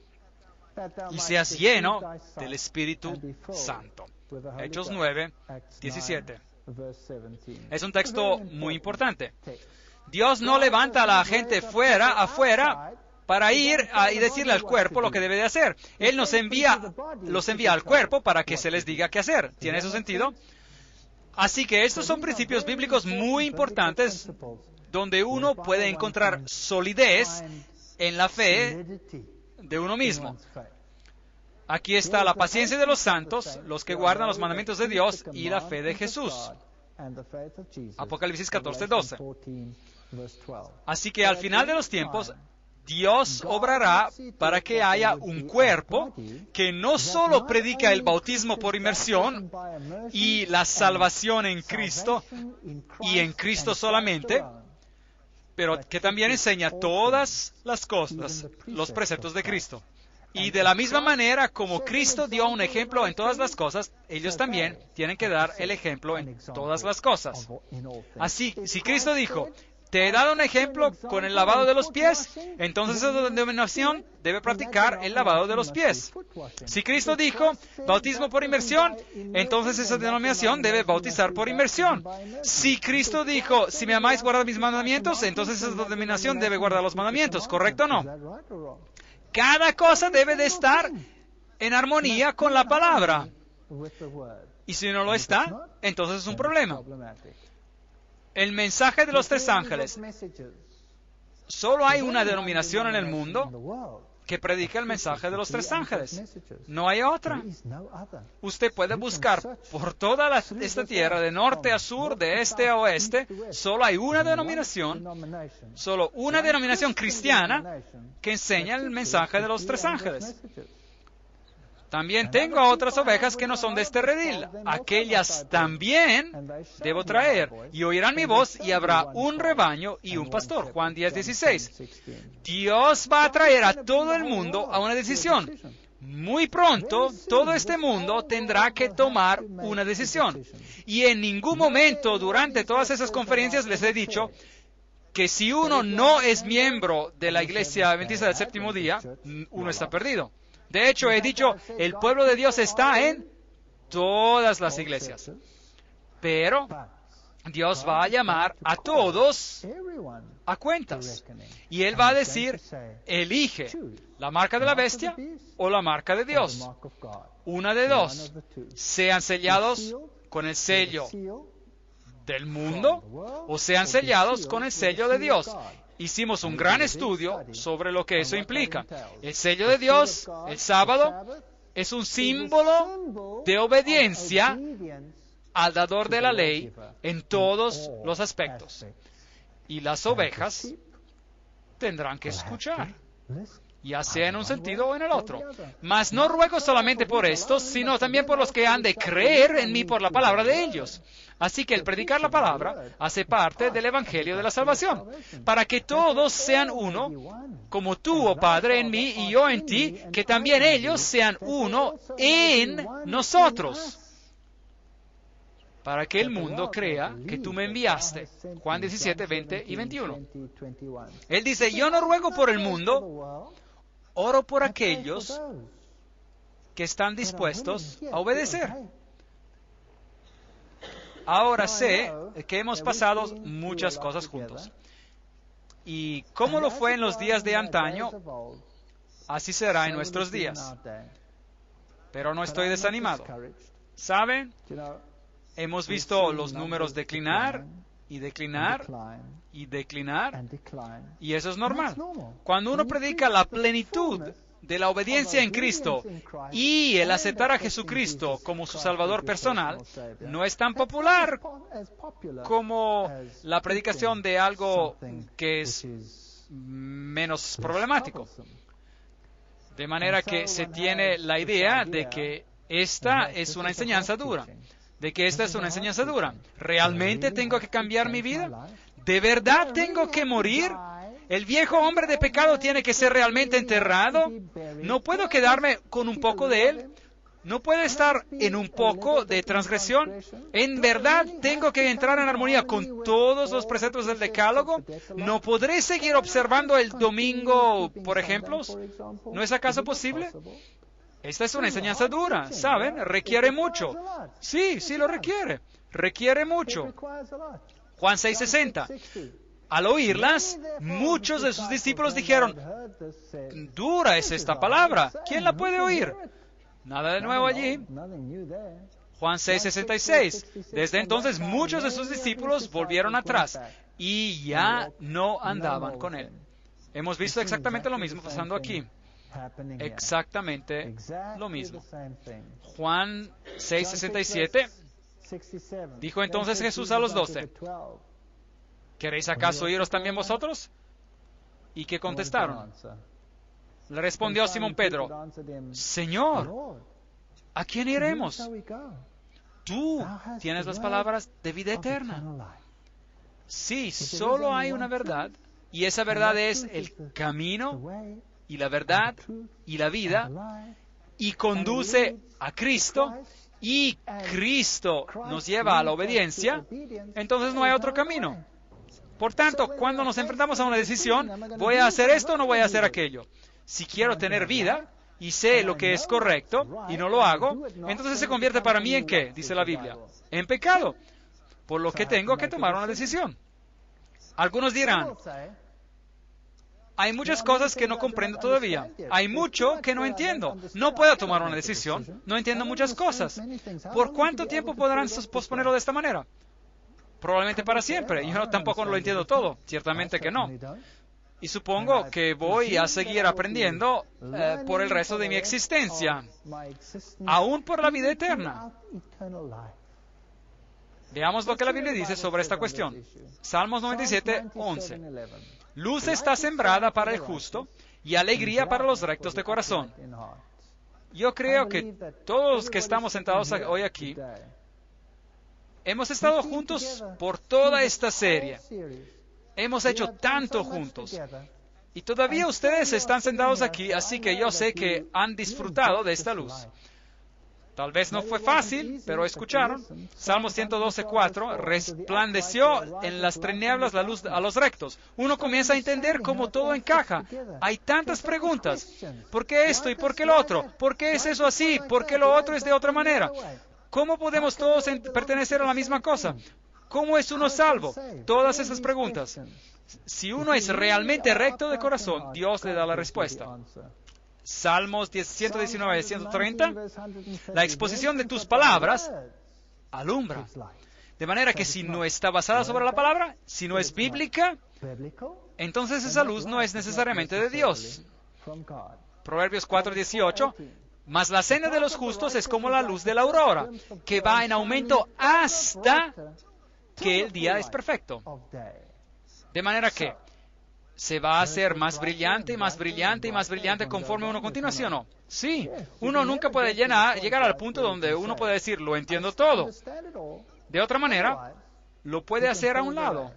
y seas lleno del Espíritu Santo. Hechos 9, 17. Es un texto muy importante. Dios no levanta a la gente afuera, para ir y decirle al cuerpo lo que debe de hacer. Él los envía al cuerpo para que se les diga qué hacer. ¿Tiene eso sentido? Así que estos son principios bíblicos muy importantes donde uno puede encontrar solidez en la fe de uno mismo. Aquí está la paciencia de los santos, los que guardan los mandamientos de Dios y la fe de Jesús. Apocalipsis 14:12. Así que al final de los tiempos, Dios obrará para que haya un cuerpo que no solo predica el bautismo por inmersión y la salvación en Cristo y en Cristo solamente, pero que también enseña todas las cosas, los preceptos de Cristo. Y de la misma manera como Cristo dio un ejemplo en todas las cosas, ellos también tienen que dar el ejemplo en todas las cosas. Así, si Cristo dijo, te he dado un ejemplo con el lavado de los pies, entonces esa denominación debe practicar el lavado de los pies. Si Cristo dijo, bautismo por inmersión, entonces esa denominación debe bautizar por inmersión. Si Cristo dijo, si me amáis, guardad mis mandamientos, entonces esa denominación debe guardar los mandamientos, ¿correcto o no? Cada cosa debe de estar en armonía con la palabra. Y si no lo está, entonces es un problema. El mensaje de los tres ángeles. Solo hay una denominación en el mundo que predica el mensaje de los tres ángeles. No hay otra. Usted puede buscar por toda esta tierra, de norte a sur, de este a oeste. Solo hay una denominación cristiana que enseña el mensaje de los tres ángeles. También tengo a otras ovejas que no son de este redil. Aquellas también debo traer. Y oirán mi voz y habrá un rebaño y un pastor. Juan 10:16. Dios va a traer a todo el mundo a una decisión. Muy pronto, todo este mundo tendrá que tomar una decisión. Y en ningún momento durante todas esas conferencias les he dicho que si uno no es miembro de la Iglesia Adventista del Séptimo Día, uno está perdido. De hecho, he dicho, el pueblo de Dios está en todas las iglesias. Pero Dios va a llamar a todos a cuentas. Y Él va a decir, elige la marca de la bestia o la marca de Dios. Una de dos. Sean sellados con el sello del mundo o sean sellados con el sello de Dios. Hicimos un gran estudio sobre lo que eso implica. El sello de Dios, el sábado, es un símbolo de obediencia al dador de la ley en todos los aspectos. Y las ovejas tendrán que escuchar, ya sea en un sentido o en el otro. Mas no ruego solamente por estos, sino también por los que han de creer en mí por la palabra de ellos. Así que el predicar la palabra hace parte del Evangelio de la salvación, para que todos sean uno, como tú, oh Padre, en mí y yo en ti, que también ellos sean uno en nosotros, para que el mundo crea que tú me enviaste. Juan 17, 20 y 21. Él dice, yo no ruego por el mundo, oro por aquellos que están dispuestos a obedecer. Ahora sé que hemos pasado muchas cosas juntos. Y como lo fue en los días de antaño, así será en nuestros días. Pero no estoy desanimado. ¿Saben? Hemos visto los números declinar y declinar y declinar. Y eso es normal. Cuando uno predica la plenitud de la obediencia en Cristo y el aceptar a Jesucristo como su Salvador personal, no es tan popular como la predicación de algo que es menos problemático. De manera que se tiene la idea de que esta es una enseñanza dura. ¿Realmente tengo que cambiar mi vida? ¿De verdad tengo que morir? ¿El viejo hombre de pecado tiene que ser realmente enterrado? ¿No puedo quedarme con un poco de él? ¿No puedo estar en un poco de transgresión? ¿En verdad tengo que entrar en armonía con todos los preceptos del Decálogo? ¿No podré seguir observando el domingo, por ejemplo? ¿No es acaso posible? Esta es una enseñanza dura, ¿saben? Requiere mucho. Sí, lo requiere. Requiere mucho. Juan 6:60. Al oírlas, muchos de sus discípulos dijeron, dura es esta palabra, ¿quién la puede oír? Nada de nuevo allí. Juan 6:66. Desde entonces muchos de sus discípulos volvieron atrás y ya no andaban con él. Hemos visto exactamente lo mismo pasando aquí. exactamente lo mismo. Juan 6:67 dijo entonces Jesús a los 12, ¿queréis acaso iros también vosotros? ¿Y qué contestaron? Le respondió Simón Pedro, Señor, ¿a quién iremos? Tú tienes las palabras de vida eterna. Sí, solo hay una verdad, y esa verdad es el camino, y la verdad, y la vida, y conduce a Cristo, y Cristo nos lleva a la obediencia, entonces no hay otro camino. Por tanto, cuando nos enfrentamos a una decisión, ¿voy a hacer esto o no voy a hacer aquello? Si quiero tener vida, y sé lo que es correcto, y no lo hago, entonces se convierte para mí ¿en qué? Dice la Biblia. En pecado. Por lo que tengo que tomar una decisión. Algunos dirán, hay muchas cosas que no comprendo todavía. Hay mucho que no entiendo. No puedo tomar una decisión. No entiendo muchas cosas. ¿Por cuánto tiempo podrán posponerlo de esta manera? Probablemente para siempre. Yo tampoco lo entiendo todo. Ciertamente que no. Y supongo que voy a seguir aprendiendo por el resto de mi existencia, aún por la vida eterna. Veamos lo que la Biblia dice sobre esta cuestión. Salmos 97:11. Luz está sembrada para el justo y alegría para los rectos de corazón. Yo creo que todos los que estamos sentados hoy aquí hemos estado juntos por toda esta serie. Hemos hecho tanto juntos. Y todavía ustedes están sentados aquí, así que yo sé que han disfrutado de esta luz. Tal vez no fue fácil, pero escucharon. Salmo 112:4, resplandeció en las tinieblas la luz a los rectos. Uno comienza a entender cómo todo encaja. Hay tantas preguntas. ¿Por qué esto y por qué lo otro? ¿Por qué es eso así? ¿Por qué lo otro es de otra manera? ¿Cómo podemos todos pertenecer a la misma cosa? ¿Cómo es uno salvo? Todas esas preguntas. Si uno es realmente recto de corazón, Dios le da la respuesta. Salmos 119 y 130. La exposición de tus palabras alumbra. De manera que si no está basada sobre la palabra, si no es bíblica, entonces esa luz no es necesariamente de Dios. Proverbios 4:18. Mas la senda de los justos es como la luz de la aurora, que va en aumento hasta que el día es perfecto. De manera que se va a hacer más brillante y más brillante y más brillante conforme uno continúa, ¿sí o no? Sí, uno nunca puede llegar al punto donde uno puede decir, lo entiendo todo. De otra manera, lo puede hacer a un lado.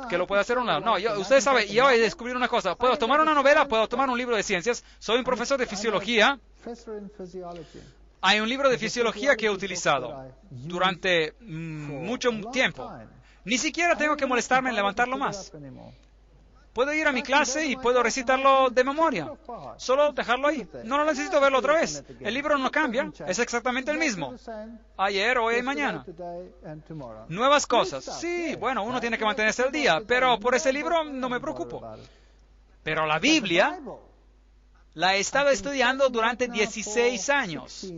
Que lo puede hacer a un lado. No, ustedes saben, yo he descubierto una cosa. Puedo tomar una novela, puedo tomar un libro de ciencias. Soy un profesor de fisiología. Hay un libro de fisiología que he utilizado durante mucho tiempo. Ni siquiera tengo que molestarme en levantarlo más. Puedo ir a mi clase y puedo recitarlo de memoria. Solo dejarlo ahí. No lo necesito verlo otra vez. El libro no cambia. Es exactamente el mismo. Ayer, hoy y mañana. Nuevas cosas. Sí, bueno, uno tiene que mantenerse al día. Pero por ese libro no me preocupo. Pero la Biblia la he estado estudiando durante 16 años.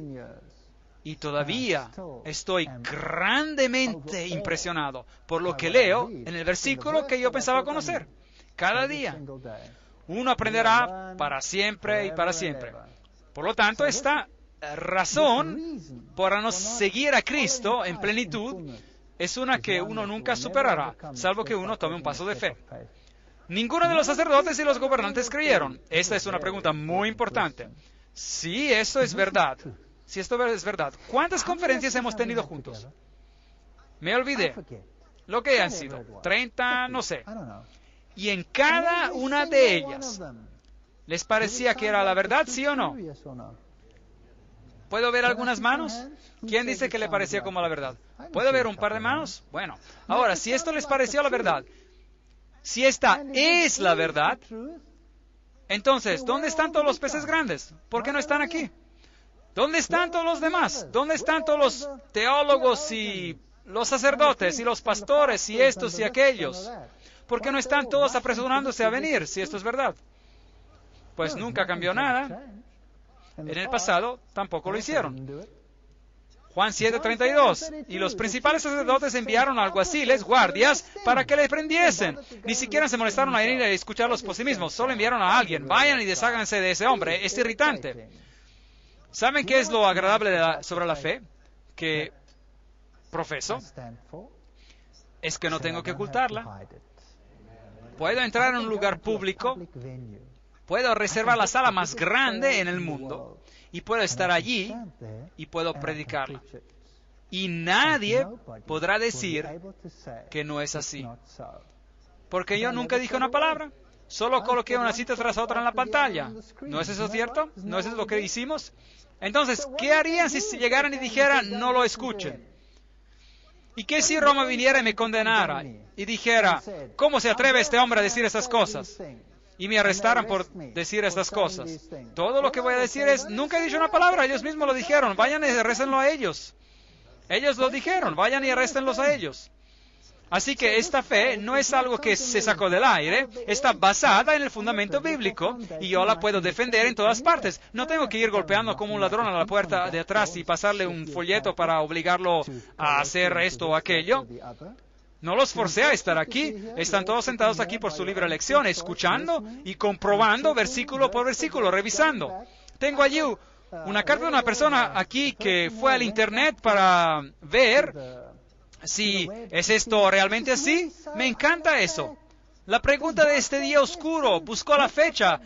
Y todavía estoy grandemente impresionado por lo que leo en el versículo que yo pensaba conocer. Cada día. Uno aprenderá para siempre y para siempre. Por lo tanto, esta razón para no seguir a Cristo en plenitud es una que uno nunca superará, salvo que uno tome un paso de fe. Ninguno de los sacerdotes y los gobernantes creyeron. Esta es una pregunta muy importante. Si esto es verdad, si esto es verdad, ¿cuántas conferencias hemos tenido juntos? Me olvidé. Lo que han sido, 30, no sé. Y en cada una de ellas, ¿les parecía que era la verdad, sí o no? ¿Puedo ver algunas manos? ¿Quién dice que le parecía como la verdad? ¿Puedo ver un par de manos? Bueno, ahora, si esto les pareció la verdad, si esta es la verdad, entonces, ¿dónde están todos los peces grandes? ¿Por qué no están aquí? ¿Dónde están todos los demás? ¿Dónde están todos los teólogos y los sacerdotes y los pastores y estos y aquellos? ¿Por qué no están todos apresurándose a venir, si esto es verdad? Pues nunca cambió nada. En el pasado tampoco lo hicieron. Juan 7:32. Y los principales sacerdotes enviaron alguaciles, guardias, para que le prendiesen. Ni siquiera se molestaron a ir a escucharlos por sí mismos. Solo enviaron a alguien. Vayan y desháganse de ese hombre. Es irritante. ¿Saben qué es lo agradable sobre la fe que profeso? Es que no tengo que ocultarla. Puedo entrar en un lugar público. Puedo reservar la sala más grande en el mundo. Y puedo estar allí y puedo predicarla. Y nadie podrá decir que no es así. Porque yo nunca dije una palabra. Solo coloqué una cita tras otra en la pantalla. ¿No es eso cierto? ¿No es eso lo que hicimos? Entonces, ¿qué harían si llegaran y dijeran, no lo escuchen? ¿Y qué si Roma viniera y me condenara y dijera, ¿cómo se atreve este hombre a decir estas cosas? Y me arrestaran por decir estas cosas. Todo lo que voy a decir es, nunca he dicho una palabra, ellos mismos lo dijeron, vayan y arréstenlo a ellos. Ellos lo dijeron, vayan y arréstenlos a ellos. Así que esta fe no es algo que se sacó del aire, está basada en el fundamento bíblico y yo la puedo defender en todas partes. No tengo que ir golpeando como un ladrón a la puerta de atrás y pasarle un folleto para obligarlo a hacer esto o aquello. No los forcé a estar aquí. Están todos sentados aquí por su libre elección, escuchando y comprobando versículo por versículo, revisando. Tengo allí una carta de una persona aquí que fue al internet para ver si es esto realmente así. Me encanta eso. La pregunta de este día oscuro, buscó la fecha.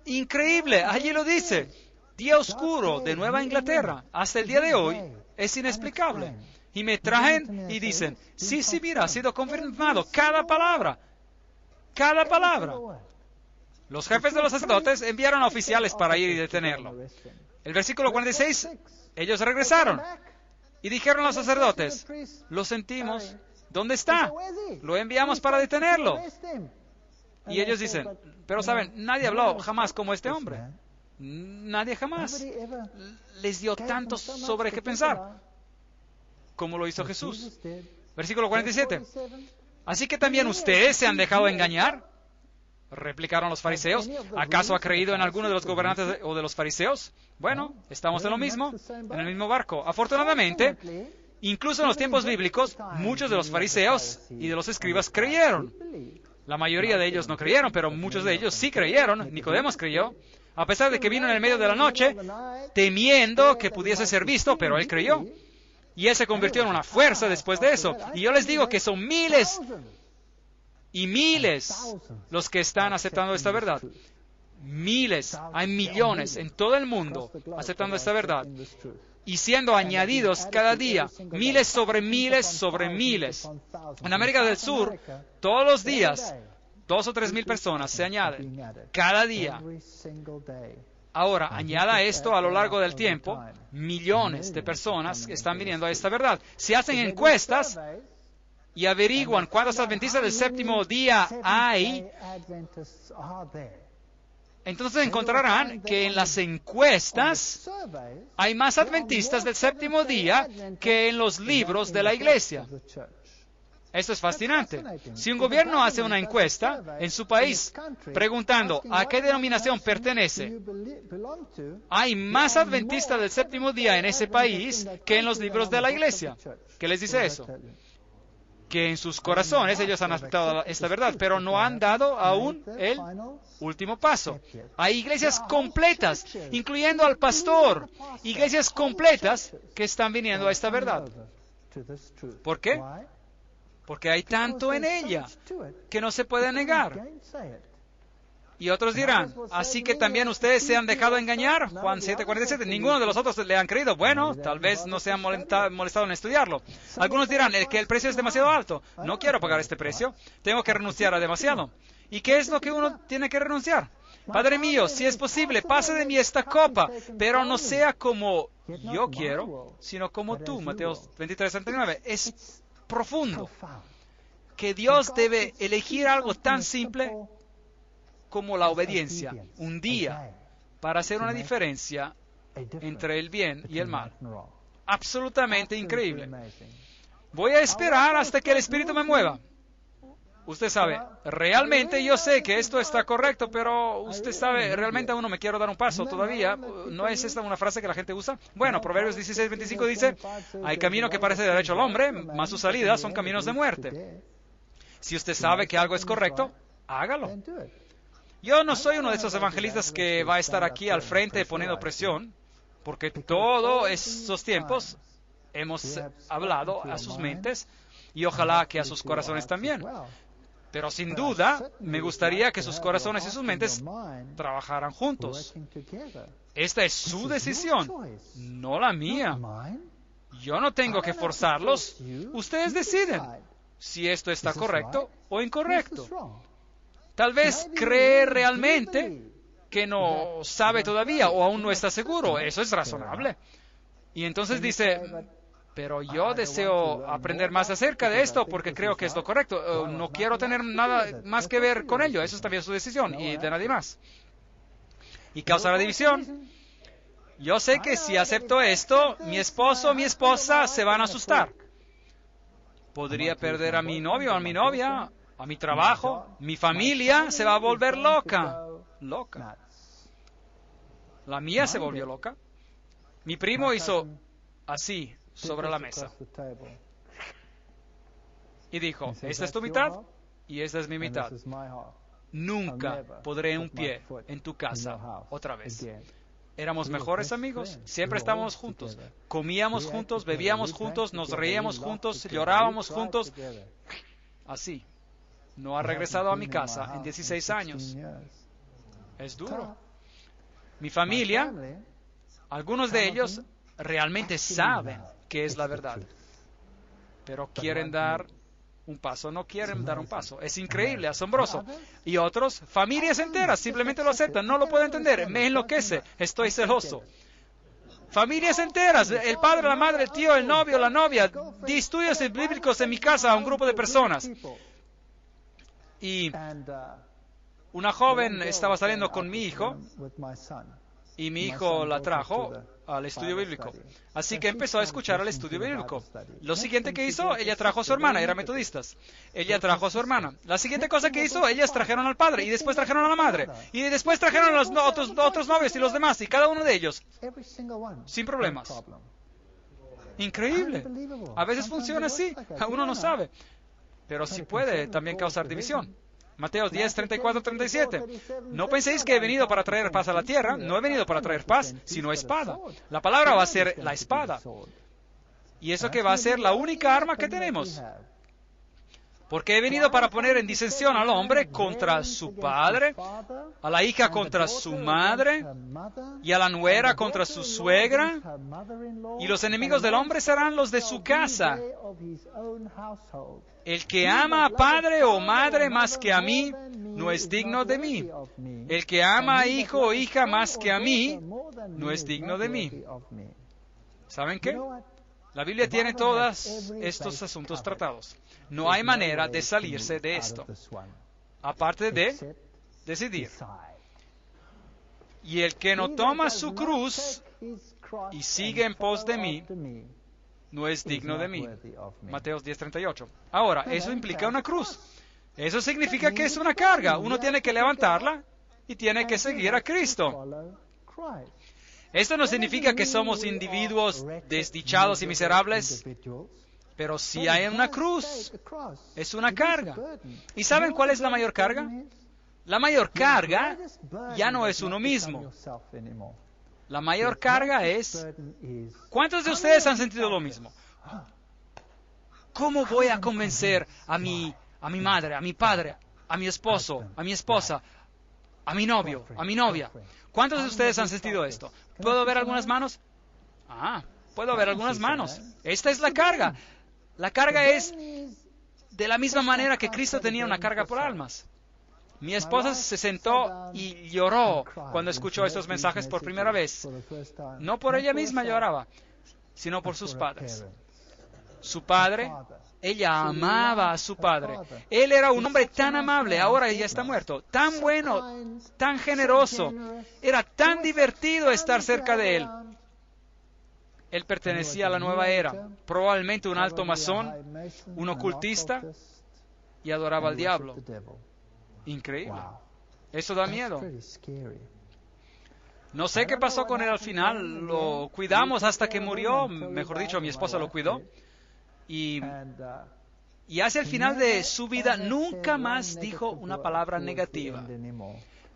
Increíble, allí lo dice. Día oscuro de Nueva Inglaterra. Hasta el día de hoy es inexplicable. Y me traen y dicen, sí, mira, ha sido confirmado. Cada palabra. Cada palabra. Los jefes de los sacerdotes enviaron a oficiales para ir y detenerlo. El versículo 46, ellos regresaron. Y dijeron a los sacerdotes, lo sentimos. ¿Dónde está? Lo enviamos para detenerlo. Y ellos dicen, pero saben, nadie habló jamás como este hombre. Nadie jamás les dio tanto sobre qué pensar como lo hizo Jesús. Versículo 47. Así que también ustedes se han dejado engañar. Replicaron los fariseos. ¿Acaso ha creído en alguno de los gobernantes o de los fariseos? Bueno, estamos en lo mismo, en el mismo barco. Afortunadamente, incluso en los tiempos bíblicos, muchos de los fariseos y de los escribas creyeron. La mayoría de ellos no creyeron, pero muchos de ellos sí creyeron. Nicodemos creyó, a pesar de que vino en el medio de la noche, temiendo que pudiese ser visto, pero él creyó. Y él se convirtió en una fuerza después de eso. Y yo les digo que son miles y miles los que están aceptando esta verdad. Miles, hay millones en todo el mundo aceptando esta verdad. Y siendo añadidos cada día, miles sobre miles sobre miles. En América del Sur, todos los días, 2 o 3 mil personas se añaden. Cada día. Ahora, añada esto a lo largo del tiempo, millones de personas están viniendo a esta verdad. Si hacen encuestas y averiguan cuántos adventistas del séptimo día hay, entonces encontrarán que en las encuestas hay más adventistas del séptimo día que en los libros de la iglesia. Esto es fascinante. Si un gobierno hace una encuesta en su país preguntando a qué denominación pertenece, hay más adventistas del séptimo día en ese país que en los libros de la iglesia. ¿Qué les dice eso? Que en sus corazones ellos han aceptado esta verdad, pero no han dado aún el último paso. Hay iglesias completas, incluyendo al pastor, iglesias completas que están viniendo a esta verdad. ¿Por qué? Porque hay tanto en ella que no se puede negar. Y otros dirán, así que también ustedes se han dejado engañar. Juan 7:47, ninguno de los otros le han creído. Bueno, tal vez no se han molestado en estudiarlo. Algunos dirán que el precio es demasiado alto. No quiero pagar este precio. Tengo que renunciar a demasiado. ¿Y qué es lo que uno tiene que renunciar? Padre mío, si es posible, pase de mí esta copa, pero no sea como yo quiero, sino como tú. Mateo 23:39. Es profundo que Dios debe elegir algo tan simple como la obediencia, un día, para hacer una diferencia entre el bien y el mal. Absolutamente increíble. Voy a esperar hasta que el Espíritu me mueva. Usted sabe, realmente yo sé que esto está correcto, pero usted sabe, realmente aún no me quiero dar un paso todavía. ¿No es esta una frase que la gente usa? Bueno, Proverbios 16:25 dice, hay camino que parece derecho al hombre, mas sus salidas son caminos de muerte. Si usted sabe que algo es correcto, hágalo. Yo no soy uno de esos evangelistas que va a estar aquí al frente poniendo presión, porque todos estos tiempos hemos hablado a sus mentes y ojalá que a sus corazones también. Pero sin duda, me gustaría que sus corazones y sus mentes trabajaran juntos. Esta es su decisión, no la mía. Yo no tengo que forzarlos. Ustedes deciden si esto está correcto o incorrecto. Tal vez cree realmente que no sabe todavía o aún no está seguro. Eso es razonable. Y entonces dice, pero yo deseo aprender más acerca de esto porque creo que es lo correcto. No quiero tener nada más que ver con ello. Eso es también su decisión y de nadie más. Y causará división. Yo sé que si acepto esto, mi esposo o mi esposa se van a asustar. Podría perder a mi novio o a mi novia, a mi trabajo. Mi familia se va a volver loca. Loca. La mía se volvió loca. Mi primo hizo así sobre la mesa y dijo, esta es tu mitad y esta es mi mitad. Nunca podré un pie en tu casa otra vez. Éramos mejores amigos, siempre estábamos juntos, comíamos juntos, bebíamos juntos, nos reíamos juntos, llorábamos juntos. Así. No ha regresado a mi casa en 16 años. Es duro. Mi familia, algunos de ellos realmente saben que es la verdad, pero quieren dar un paso, no quieren dar un paso. Es increíble, asombroso. Y otros, familias enteras, simplemente lo aceptan, no lo puedo entender, me enloquece, estoy celoso. Familias enteras, el padre, la madre, el tío, el novio, la novia, di estudios bíblicos en mi casa a un grupo de personas. Y una joven estaba saliendo con mi hijo, y mi hijo la trajo al estudio bíblico. Así que empezó a escuchar el estudio bíblico. Lo siguiente que hizo, ella trajo a su hermana, eran metodistas. Ella trajo a su hermana. La siguiente cosa que hizo, ellas trajeron al padre, y después trajeron a la madre, y después trajeron a los otros novios y los demás, y cada uno de ellos, sin problemas. Increíble. A veces funciona así, uno no sabe, pero sí puede también causar división. Mateo 10, 34, 37. No penséis que he venido para traer paz a la tierra. No he venido para traer paz, sino espada. La palabra va a ser la espada. Y eso que va a ser la única arma que tenemos. Porque he venido para poner en disensión al hombre contra su padre, a la hija contra su madre, y a la nuera contra su suegra, y los enemigos del hombre serán los de su casa. El que ama a padre o madre más que a mí, no es digno de mí. El que ama a hijo o hija más que a mí, no es digno de mí. ¿Saben qué? La Biblia tiene todos estos asuntos tratados. No hay manera de salirse de esto, aparte de decidir. Y el que no toma su cruz y sigue en pos de mí, no es digno de mí. Mateo 10:38. Ahora, eso implica una cruz. Eso significa que es una carga. Uno tiene que levantarla y tiene que seguir a Cristo. Esto no significa que somos individuos desdichados y miserables, pero si hay una cruz, es una carga. ¿Y saben cuál es la mayor carga? La mayor carga ya no es uno mismo. La mayor carga es, ¿cuántos de ustedes han sentido lo mismo? ¿Cómo voy a convencer a mi madre, a mi padre, a mi esposo, a mi esposa, a mi novio, a mi novia? ¿Cuántos de ustedes han sentido esto? ¿Puedo ver algunas manos? Puedo ver algunas manos. Esta es la carga. La carga es de la misma manera que Cristo tenía una carga por almas. Mi esposa se sentó y lloró cuando escuchó estos mensajes por primera vez. No por ella misma lloraba, sino por sus padres. Su padre, ella amaba a su padre. Él era un hombre tan amable, ahora ya está muerto, tan bueno, tan generoso. Era tan divertido estar cerca de él. Él pertenecía a la nueva era, probablemente un alto masón, un ocultista. y adoraba al diablo. Increíble. Eso da miedo. No sé qué pasó con él al final. Lo cuidamos hasta que murió. Mejor dicho, mi esposa lo cuidó. Y hacia el final de su vida nunca más dijo una palabra negativa.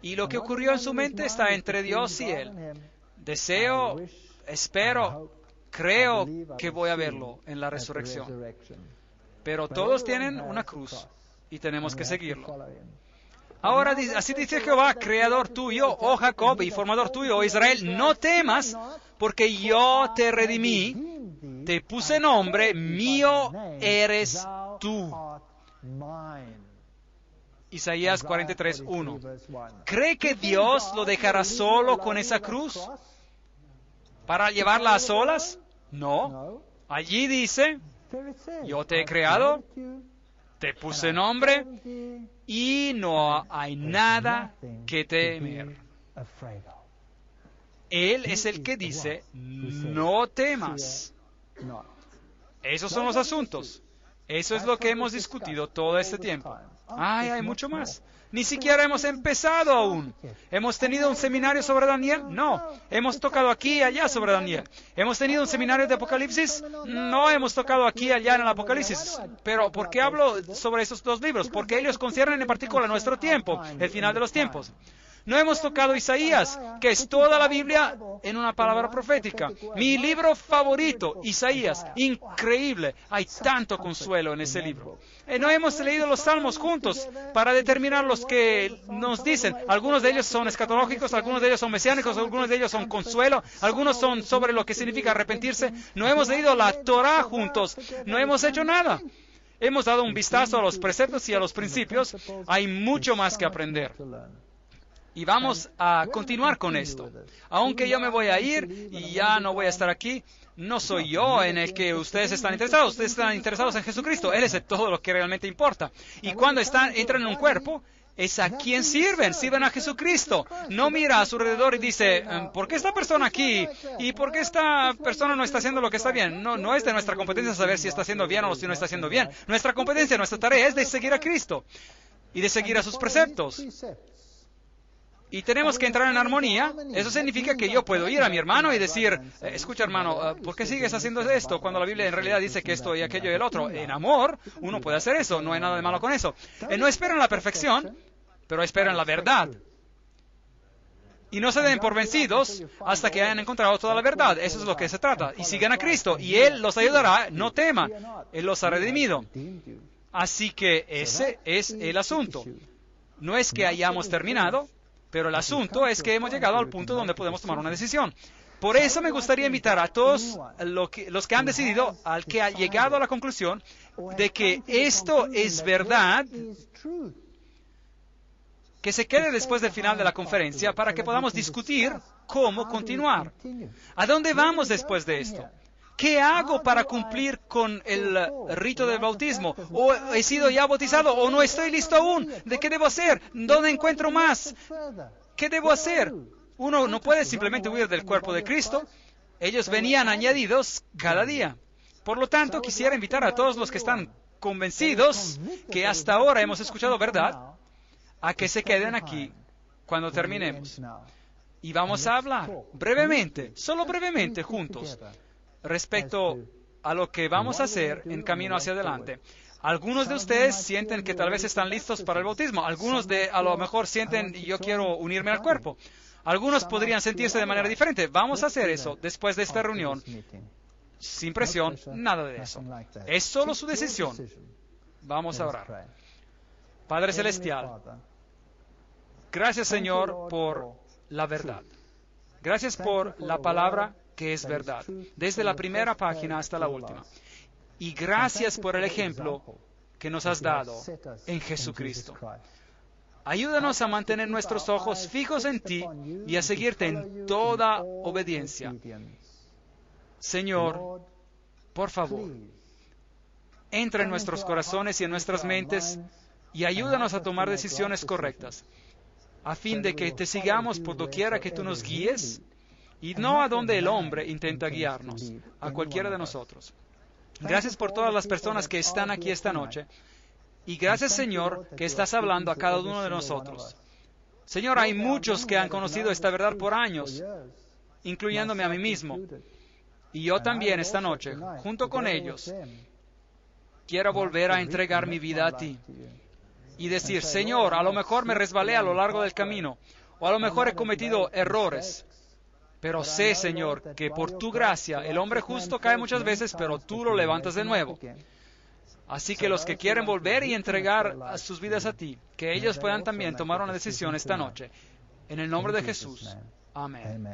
Y lo que ocurrió en su mente está entre Dios y él. Deseo, espero, creo que voy a verlo en la resurrección. Pero todos tienen una cruz y tenemos que seguirlo. Ahora, así dice Jehová, creador tuyo, oh Jacob, y formador tuyo, oh Israel, no temas, porque yo te redimí, te puse nombre, mío eres tú. Isaías 43:1. ¿Cree que Dios lo dejará solo con esa cruz para llevarla a solas? No. Allí dice, yo te he creado, te puse nombre, y no hay nada que temer. Él es el que dice, no temas. Esos son los asuntos. Eso es lo que hemos discutido todo este tiempo. Hay mucho más. Ni siquiera hemos empezado aún. ¿Hemos tenido un seminario sobre Daniel? No. ¿Hemos tocado aquí y allá sobre Daniel? ¿Hemos tenido un seminario de Apocalipsis? No hemos tocado aquí y allá en el Apocalipsis. Pero ¿por qué hablo sobre esos dos libros? Porque ellos conciernen en particular a nuestro tiempo, el final de los tiempos. No hemos tocado Isaías, que es toda la Biblia en una palabra profética. Mi libro favorito, Isaías, increíble. Hay tanto consuelo en ese libro. No hemos leído los Salmos juntos para determinar los que nos dicen. Algunos de ellos son escatológicos, algunos de ellos son mesiánicos, algunos de ellos son consuelo, algunos son sobre lo que significa arrepentirse. No hemos leído la Torah juntos, no hemos hecho nada. Hemos dado un vistazo a los preceptos y a los principios. Hay mucho más que aprender. Y vamos a continuar con esto. Aunque yo me voy a ir y ya no voy a estar aquí, no soy yo en el que ustedes están interesados. Ustedes están interesados en Jesucristo. Él es todo lo que realmente importa. Y cuando entran en un cuerpo, es a quien sirven. Sirven a Jesucristo. No mira a su alrededor y dice, ¿por qué esta persona aquí? ¿Y por qué esta persona no está haciendo lo que está bien? No es de nuestra competencia saber si está haciendo bien o si no está haciendo bien. Nuestra competencia, nuestra tarea es de seguir a Cristo y de seguir a sus preceptos. Y tenemos que entrar en armonía. Eso significa que yo puedo ir a mi hermano y decir, escucha hermano, ¿por qué sigues haciendo esto cuando la Biblia en realidad dice que esto y aquello y el otro? En amor, uno puede hacer eso, no hay nada de malo con eso. No esperan la perfección, pero esperan la verdad. Y no se den por vencidos hasta que hayan encontrado toda la verdad. Eso es lo que se trata. Y sigan a Cristo, y Él los ayudará, no teman. Él los ha redimido. Así que ese es el asunto. No es que hayamos terminado, pero el asunto es que hemos llegado al punto donde podemos tomar una decisión. Por eso me gustaría invitar a todos los que han decidido, al que ha llegado a la conclusión de que esto es verdad, que se quede después del final de la conferencia para que podamos discutir cómo continuar. ¿A dónde vamos después de esto? ¿Qué hago para cumplir con el rito del bautismo? ¿O he sido ya bautizado? ¿O no estoy listo aún? ¿De qué debo hacer? ¿Dónde encuentro más? ¿Qué debo hacer? Uno no puede simplemente huir del cuerpo de Cristo. Ellos venían añadidos cada día. Por lo tanto, quisiera invitar a todos los que están convencidos que hasta ahora hemos escuchado verdad, a que se queden aquí cuando terminemos. Y vamos a hablar brevemente, solo brevemente juntos, respecto a lo que vamos a hacer en camino hacia adelante. Algunos de ustedes sienten que tal vez están listos para el bautismo. Algunos a lo mejor sienten, yo quiero unirme al cuerpo. Algunos podrían sentirse de manera diferente. Vamos a hacer eso después de esta reunión. Sin presión, nada de eso. Es solo su decisión. Vamos a orar. Padre Celestial, gracias Señor por la verdad. Gracias por la palabra que es verdad, desde la primera página hasta la última. Y gracias por el ejemplo que nos has dado en Jesucristo. Ayúdanos a mantener nuestros ojos fijos en ti y a seguirte en toda obediencia. Señor, por favor, entra en nuestros corazones y en nuestras mentes y ayúdanos a tomar decisiones correctas, a fin de que te sigamos por doquiera que tú nos guíes y no a donde el hombre intenta guiarnos, a cualquiera de nosotros. Gracias por todas las personas que están aquí esta noche Y gracias, Señor, que estás hablando a cada uno de nosotros. Señor, hay muchos que han conocido esta verdad por años, incluyéndome a mí mismo. Y yo también esta noche, junto con ellos, quiero volver a entregar mi vida a ti. Y decir, Señor, a lo mejor me resbalé a lo largo del camino, o a lo mejor he cometido errores. Pero sé, Señor, que por tu gracia el hombre justo cae muchas veces, pero tú lo levantas de nuevo. Así que los que quieren volver y entregar sus vidas a ti, que ellos puedan también tomar una decisión esta noche. En el nombre de Jesús. Amén.